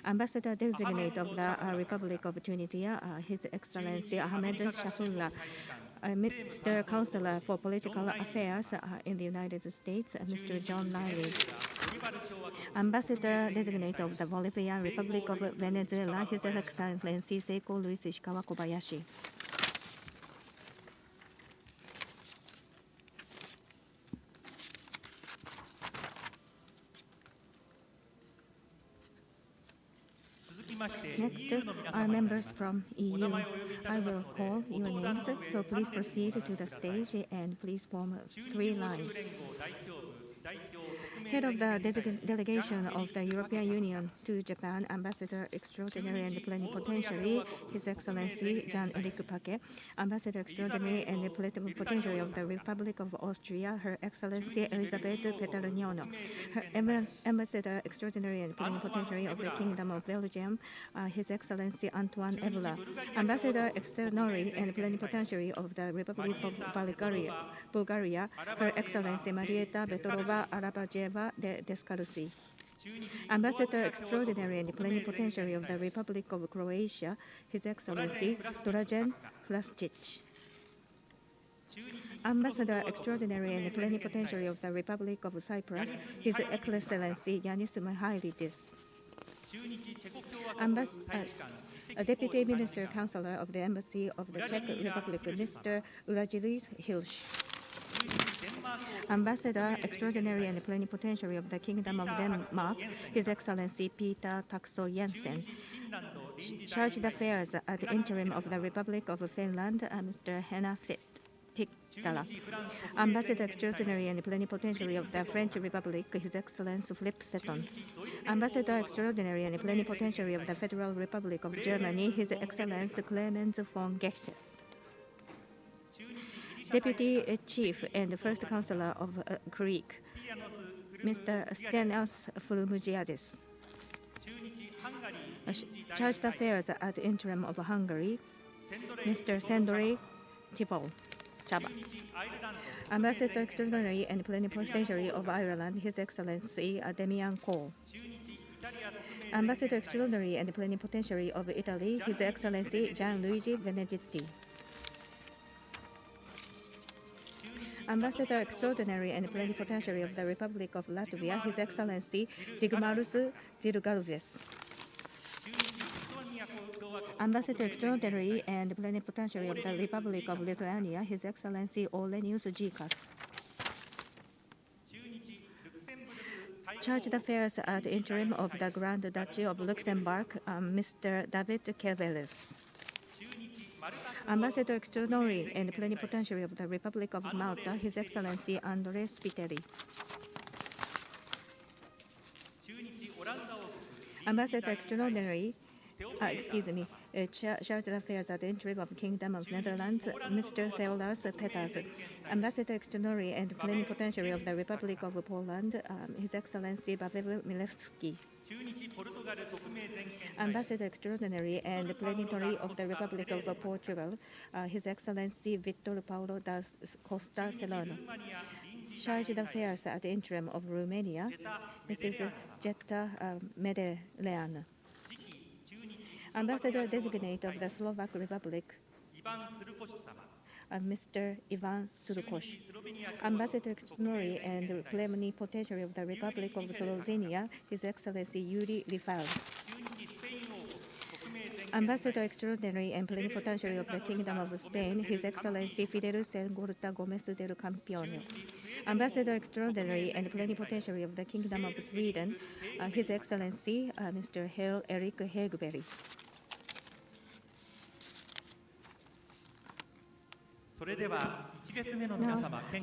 Ambassador Designate of the Republic of Tunisia, His Excellency Ahmed Shafullah. Mr. Counselor for Political Affairs in the United States, Mr. John Liley. Ambassador Designate of the Bolivarian Republic of Venezuela, His Excellency Seiko Luis Ishikawa Kobayashi. Next are members from EU. I will call your names, so please proceed to the stage and please form 3 lines. Head of the delegation of the European Union to Japan, Ambassador Extraordinary and Plenipotentiary, His Excellency Jean-Éric Paquet. Ambassador Extraordinary and Plenipotentiary of the Republic of Austria, Her Excellency Elisabeth Petarignono. Ambassador Extraordinary and Plenipotentiary of the Kingdom of Belgium, His Excellency Antoine Evla. Ambassador Extraordinary and Plenipotentiary of the Republic of Bulgaria, Her Excellency Marieta Petrova Arabajeva de Descalzi. Ambassador Extraordinary and Plenipotentiary of the Republic of Croatia, His Excellency Dražen Vlasic. Ambassador Extraordinary and Plenipotentiary of the Republic of Cyprus, His Excellency Yanis Mihailidis. A Deputy Minister Counselor of the Embassy of the Czech Republic, Mr. Ulajilius Hilsch. Ambassador Extraordinary and Plenipotentiary of the Kingdom of Denmark, His Excellency Peter Taxo Jensen. Chargé d'Affaires at the Interim of the Republic of Finland, Mr. Henna Tiktala. Ambassador Extraordinary and Plenipotentiary of the French Republic, His Excellency Philippe Seton. Ambassador Extraordinary and Plenipotentiary of the Federal Republic of Germany, His Excellency Clemens von Gecht. Deputy Chief and First Counselor of Greek, Mr. Stenos Frumugiadis. Chargé d'Affaires at the Interim of Hungary, Mr. Sendrey Chaba. Ambassador Extraordinary and Plenipotentiary of Ireland, His Excellency Damian Cole. Ambassador Extraordinary and Plenipotentiary of Italy, His Excellency Gianluigi Benedetti. Ambassador Extraordinary and Plenipotentiary of the Republic of Latvia, His Excellency Zigmarus Zilgalvis. Ambassador Extraordinary and Plenipotentiary of the Republic of Lithuania, His Excellency Olenius Gikas. Chargé d'Affaires at the Interim of the Grand Duchy of Luxembourg, Mr. David Kevelis. Ambassador Extraordinary and Plenipotentiary of the Republic of Malta, His Excellency Andres Spiteri. Ambassador Extraordinary, Chargé d'Affaires at the Interim of the Kingdom of Netherlands, Mr. Theolas Peters. Ambassador Extraordinary and Plenipotentiary of the Republic of Poland, His Excellency Paweł Milewski. Ambassador Extraordinary and Plenipotentiary of the Republic of Portugal, His Excellency Victor Paulo da Costa Serrano. Chargé d'Affaires at the Interim of Romania, Mrs. Jetta Medelean. Ambassador Designate of the Slovak Republic, Mr. Ivan Surkosh. Ambassador Extraordinary and Plenipotentiary of the Republic of Slovenia, His Excellency Yuri Rifal. Ambassador Extraordinary and Plenipotentiary of the Kingdom of Spain, His Excellency Fidel Gorta Gomez del Campione. Ambassador Extraordinary and Plenipotentiary of the Kingdom of Sweden, His Excellency Mr. Hel Erik Hegberg.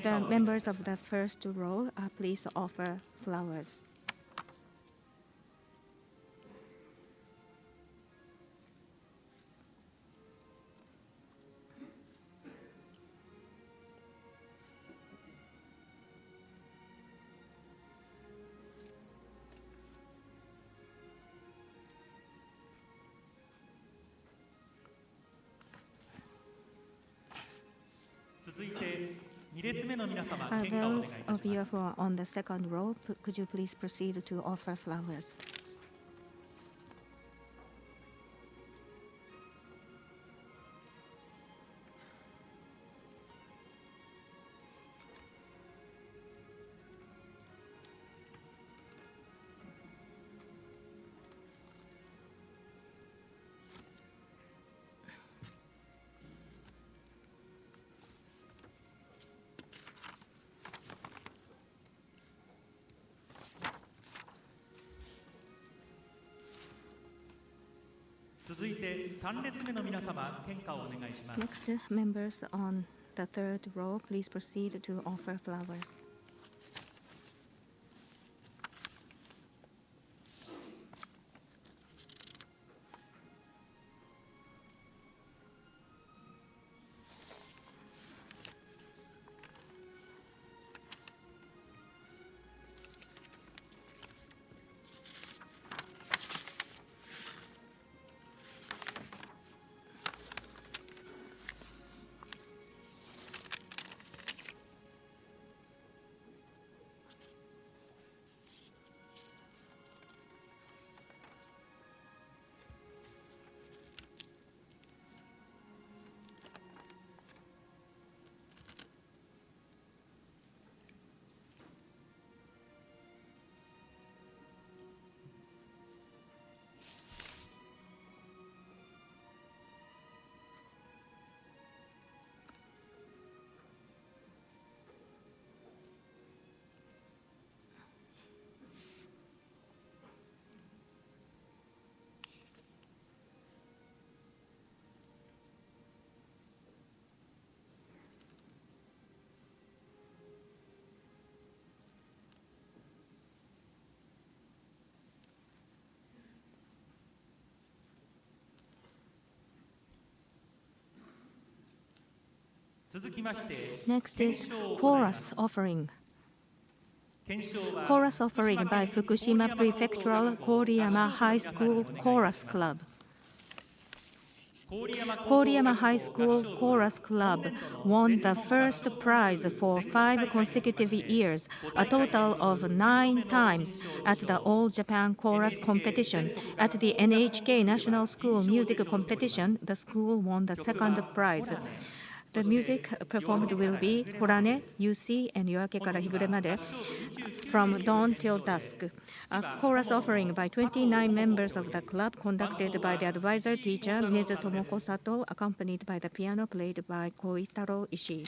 Now, the members of the first row, please offer flowers. Those of you who are on the second row, could you please proceed to offer flowers? Next, members on the third row, please proceed to offer flowers. Next is chorus offering. Chorus offering by Fukushima Prefectural Koriyama High School Chorus Club. Koriyama High School Chorus Club won the first prize for 5 consecutive years, a total of 9 times, at the All Japan Chorus Competition. At the NHK National School Music Competition, the school won the second prize. The music performed will be Horane, Yusi, and Yoake kara Higure made, from dawn till dusk. A chorus offering by 29 members of the club, conducted by the advisor teacher Ms. Tomoko Sato, accompanied by the piano played by Koitaro Ishii.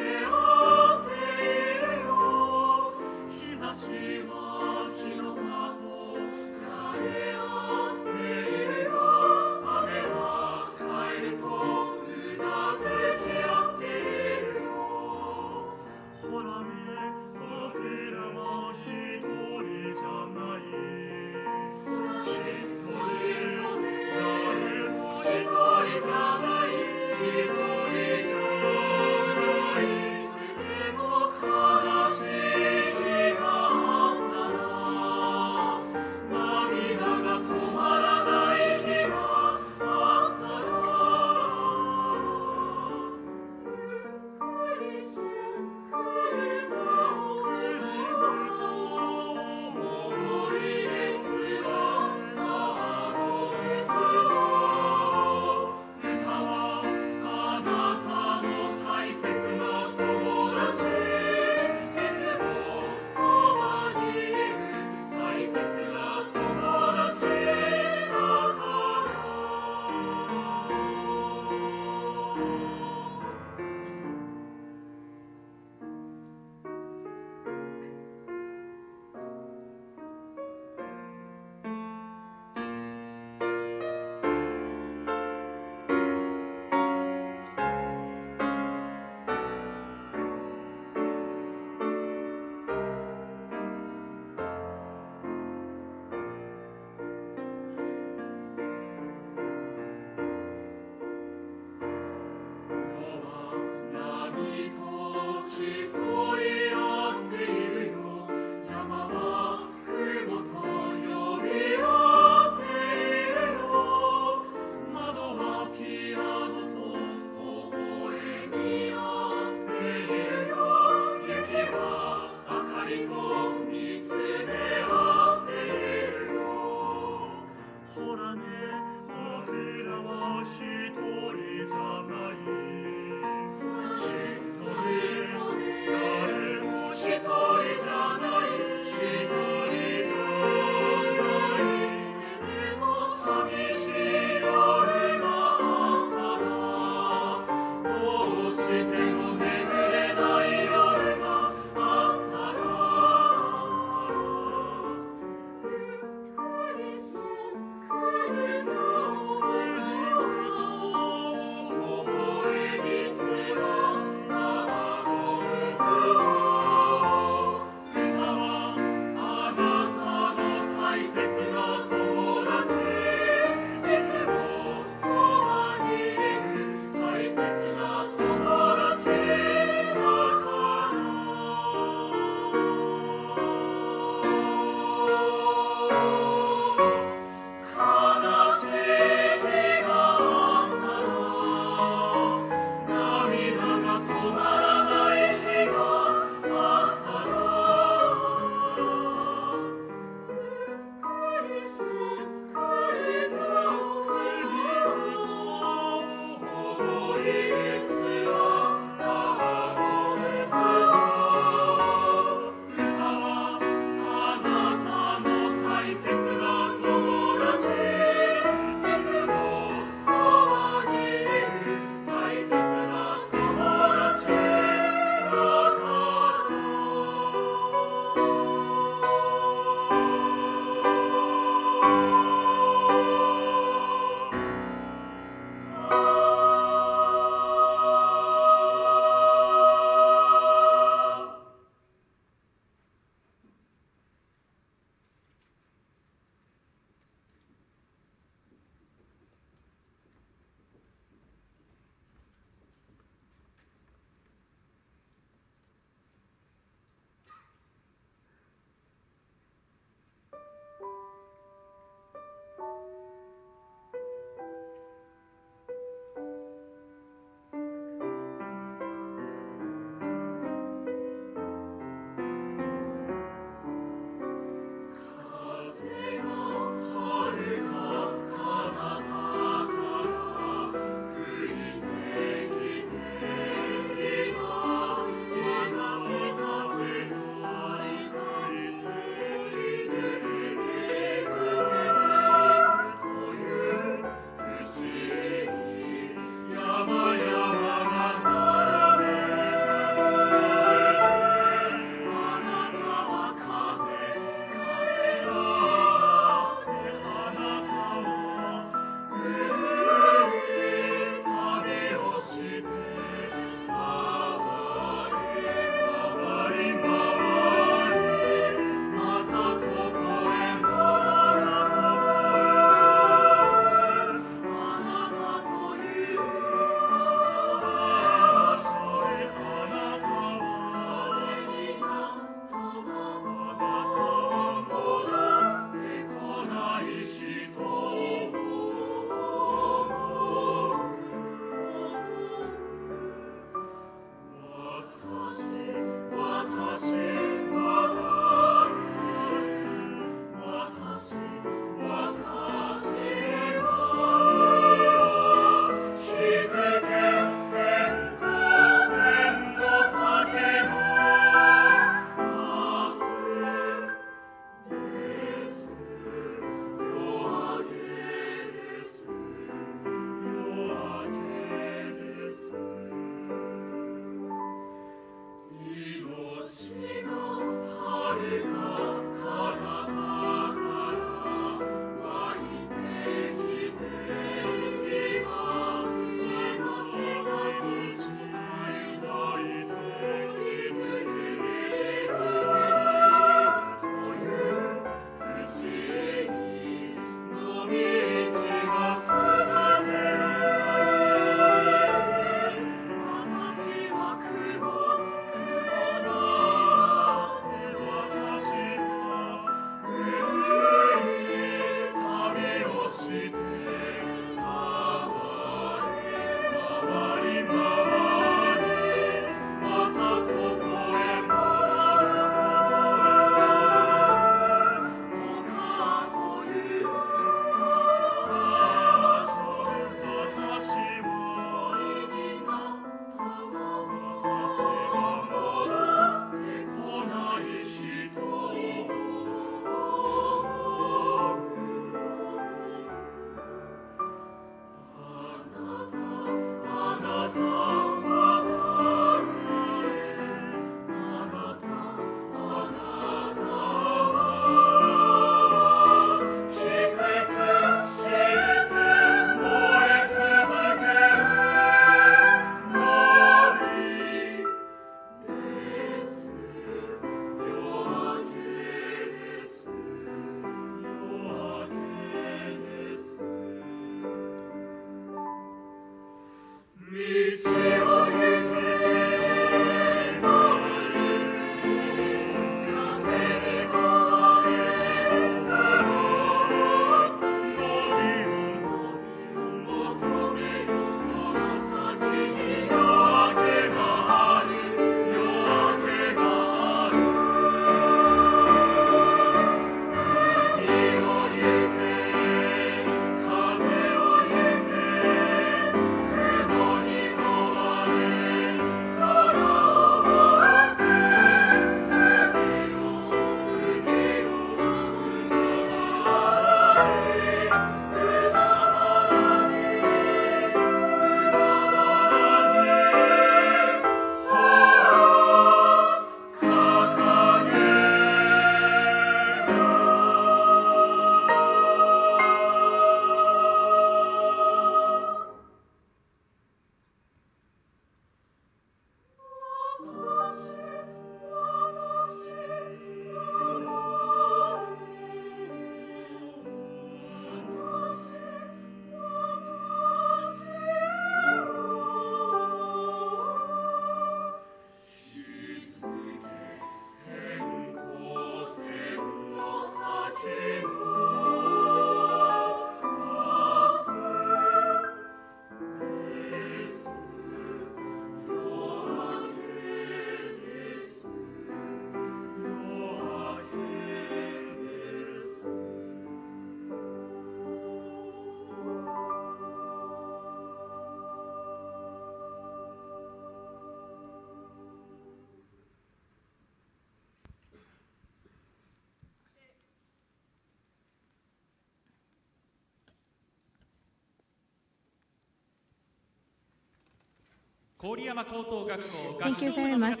Thank you very much,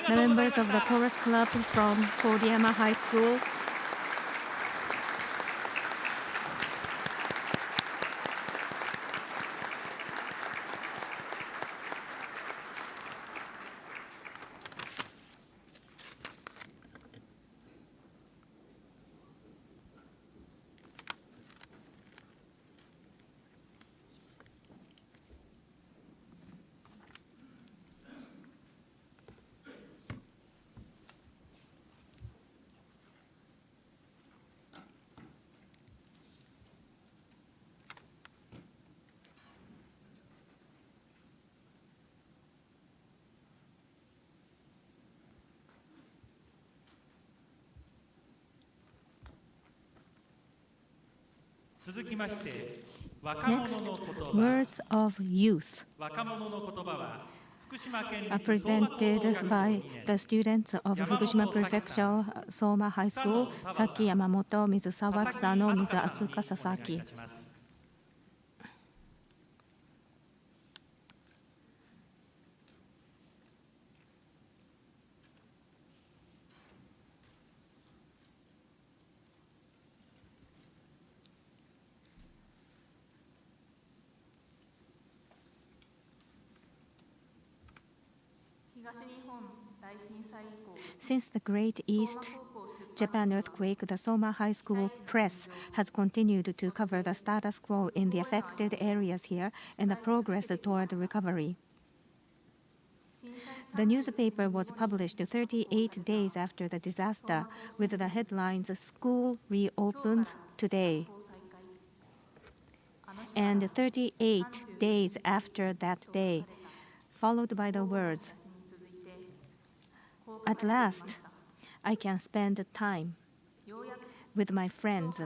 the members of the Chorus Club from Kodiyama High School. Next, words of youth are presented by the students of Fukushima Prefecture, Soma High School, Saki Yamamoto, Ms. Sawaki Sano, Ms. Asuka Sasaki. Since the Great East Japan earthquake, the Soma High School press has continued to cover the status quo in the affected areas here and the progress toward recovery. The newspaper was published 38 days after the disaster with the headlines, "School reopens today." And 38 days after that day, followed by the words, "At last, I can spend time with my friends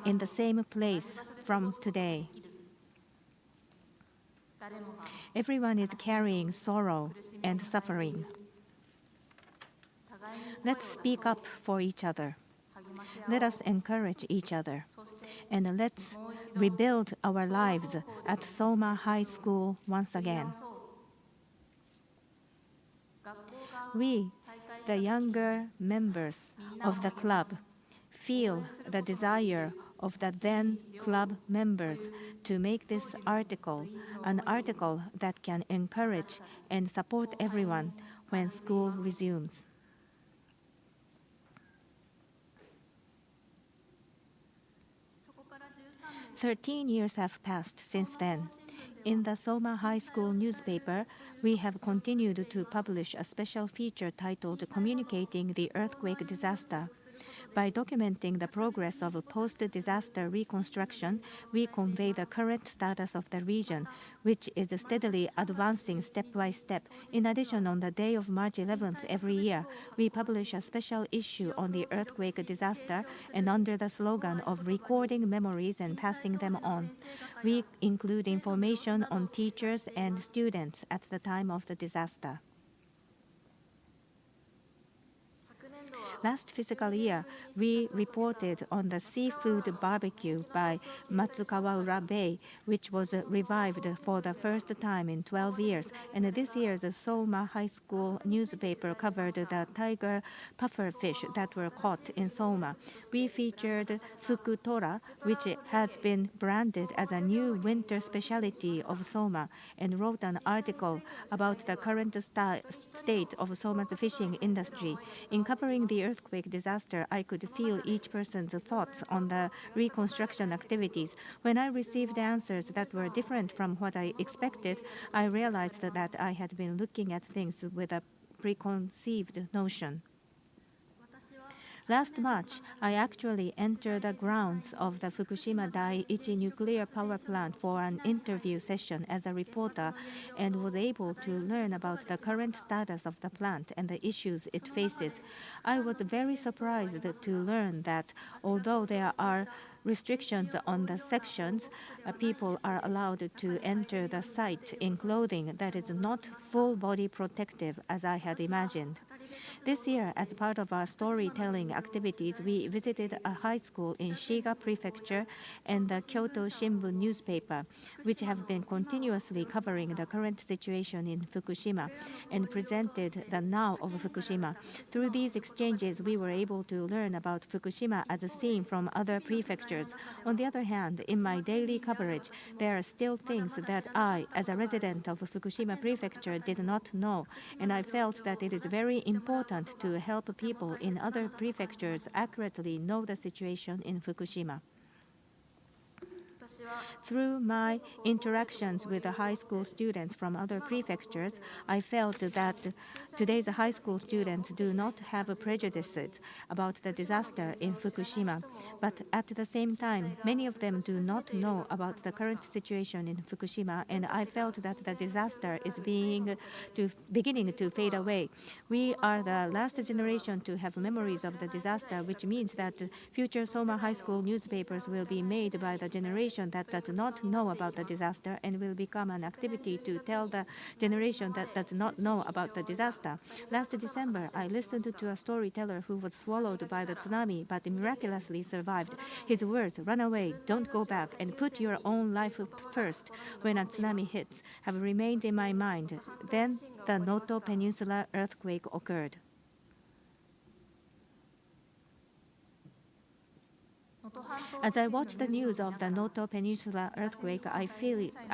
in the same place from today." Everyone is carrying sorrow and suffering. Let's speak up for each other. Let us encourage each other. And let's rebuild our lives at Soma High School once again. We, the younger members of the club, feel the desire of the then club members to make this article an article that can encourage and support everyone when school resumes. "13 years have passed since then. In the Soma High School newspaper, we have continued to publish a special feature titled Communicating the Earthquake Disaster. By documenting the progress of post-disaster reconstruction, we convey the current status of the region, which is steadily advancing step by step. In addition, on the day of March 11th every year, we publish a special issue on the earthquake disaster, and under the slogan of recording memories and passing them on, we include information on teachers and students at the time of the disaster. Last fiscal year, we reported on the seafood barbecue by Matsukawaura Bay, which was revived for the first time in 12 years. And this year's Soma High School newspaper covered the tiger pufferfish that were caught in Soma. We featured Fukutora, which has been branded as a new winter specialty of Soma, and wrote an article about the current state of Soma's fishing industry. In covering the earthquake disaster, I could feel each person's thoughts on the reconstruction activities. When I received answers that were different from what I expected, I realized that I had been looking at things with a preconceived notion. Last March, I actually entered the grounds of the Fukushima Daiichi nuclear power plant for an interview session as a reporter and was able to learn about the current status of the plant and the issues it faces. I was very surprised to learn that although there are restrictions on the sections, people are allowed to enter the site in clothing that is not full body protective as I had imagined. This year, as part of our storytelling activities, we visited a high school in Shiga Prefecture and the Kyoto Shimbun newspaper, which have been continuously covering the current situation in Fukushima and presented the now of Fukushima. Through these exchanges, we were able to learn about Fukushima as a scene from other prefectures. On the other hand, in my daily coverage, there are still things that I, as a resident of Fukushima Prefecture, did not know, and I felt that it is very important to help people in other prefectures accurately know the situation in Fukushima. Through my interactions with the high school students from other prefectures, I felt that today's high school students do not have prejudices about the disaster in Fukushima. But at the same time, many of them do not know about the current situation in Fukushima, and I felt that the disaster is beginning to fade away. We are the last generation to have memories of the disaster, which means that future Soma High School newspapers will be made by the generation that does not know about the disaster and will become an activity to tell the generation that does not know about the disaster. Last December, I listened to a storyteller who was swallowed by the tsunami but miraculously survived. His words, "Run away, don't go back, and put your own life first when a tsunami hits," have remained in my mind. Then the Noto Peninsula earthquake occurred. As I watched the news of the Noto Peninsula earthquake, I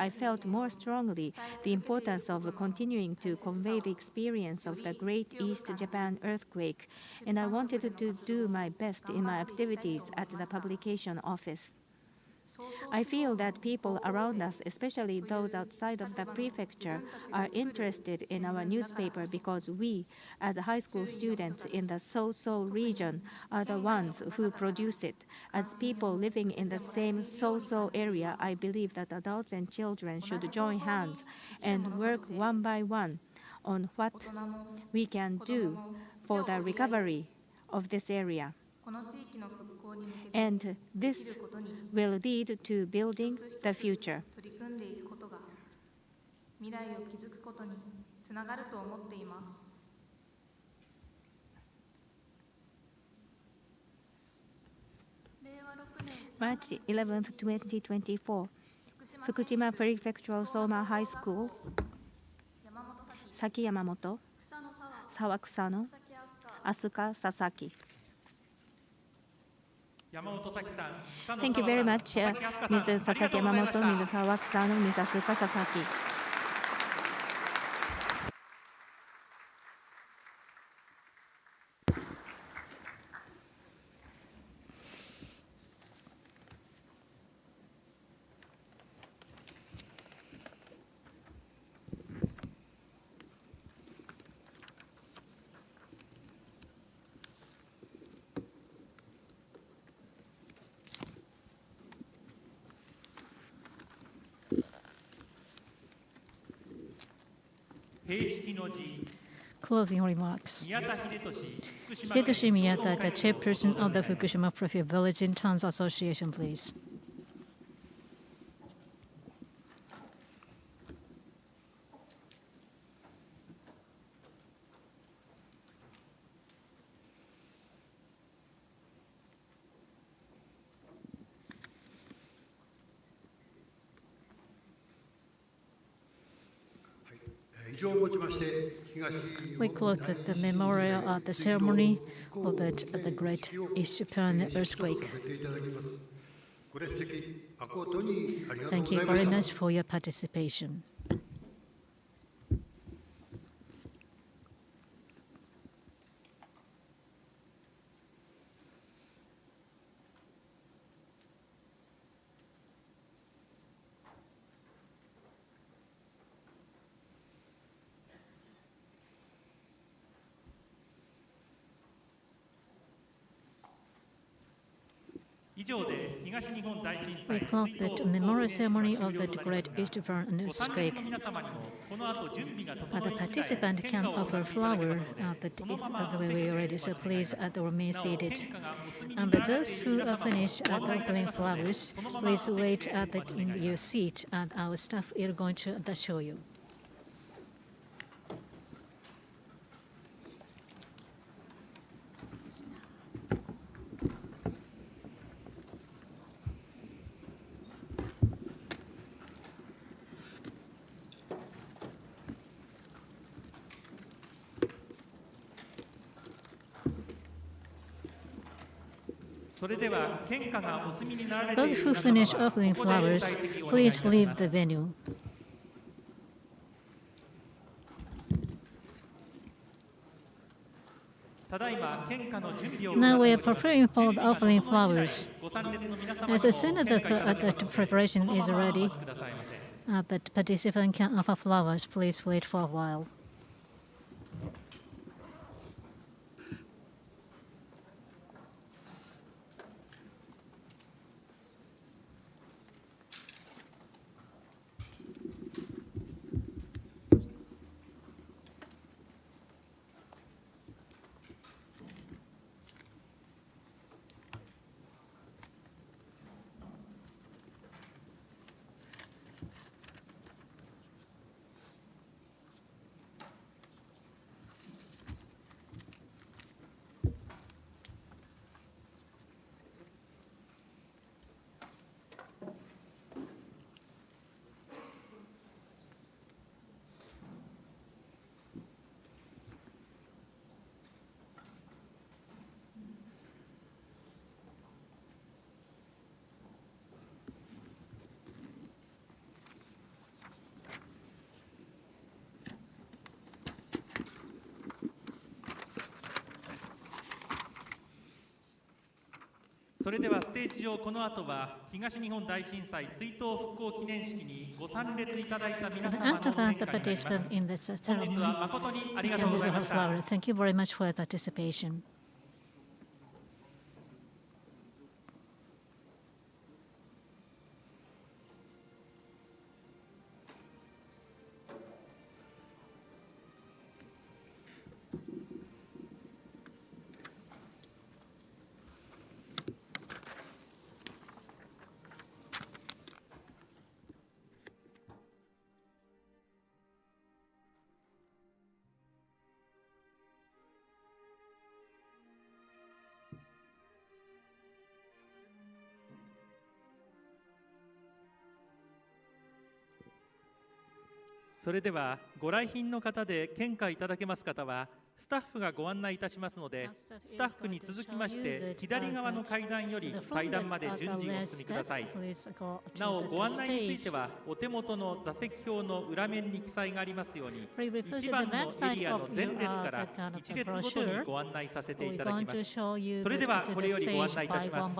felt more strongly the importance of continuing to convey the experience of the Great East Japan earthquake, and I wanted to do my best in my activities at the publication office. I feel that people around us, especially those outside of the prefecture, are interested in our newspaper because we, as high school students in the So-So region, are the ones who produce it. As people living in the same So-So area, I believe that adults and children should join hands and work one by one on what we can do for the recovery of this area. And this will lead to building the future. March 11th, 2024, Fukushima Prefectural Soma High School, Saki Yamamoto, Sawa Kusano, Asuka Sasaki. Thank you very much, Ms. Sasaki Yamamoto, Ms. Sawa Kusano, Ms. Asuka Sasaki. Closing remarks. Hidetoshi Miyata, the chairperson of the Fukushima Prefecture Village and Towns Association, please. We close the memorial of the ceremony of the Great East Japan earthquake. Thank you very much for your participation. We conclude the memorial ceremony of the Great Eastern Earthquake. The participant can offer flower at we already, so please remain seated. And those who are finished offering flowers, please wait in your seat, and our staff is going to show you. Those who finish offering flowers, please leave the venue. Now we are preparing for the offering flowers. As soon as the preparation is ready, the participant can offer flowers. Please wait for a while.それではステージ上、この後は東日本大震災追悼復興記念式にご参列いただいた皆様の献花になります。本日は誠にありがとうございました。Thank you very much for your participation.それではご来賓の方で献花いただけます方はスタッフがご案内いたしますので、スタッフに続きまして左側の階段より祭壇まで順次お進みください。なおご案内についてはお手元の座席表の裏面に記載がありますように、1番のエリアの前列から1列ごとにご案内させていただきます。それではこれよりご案内いたします。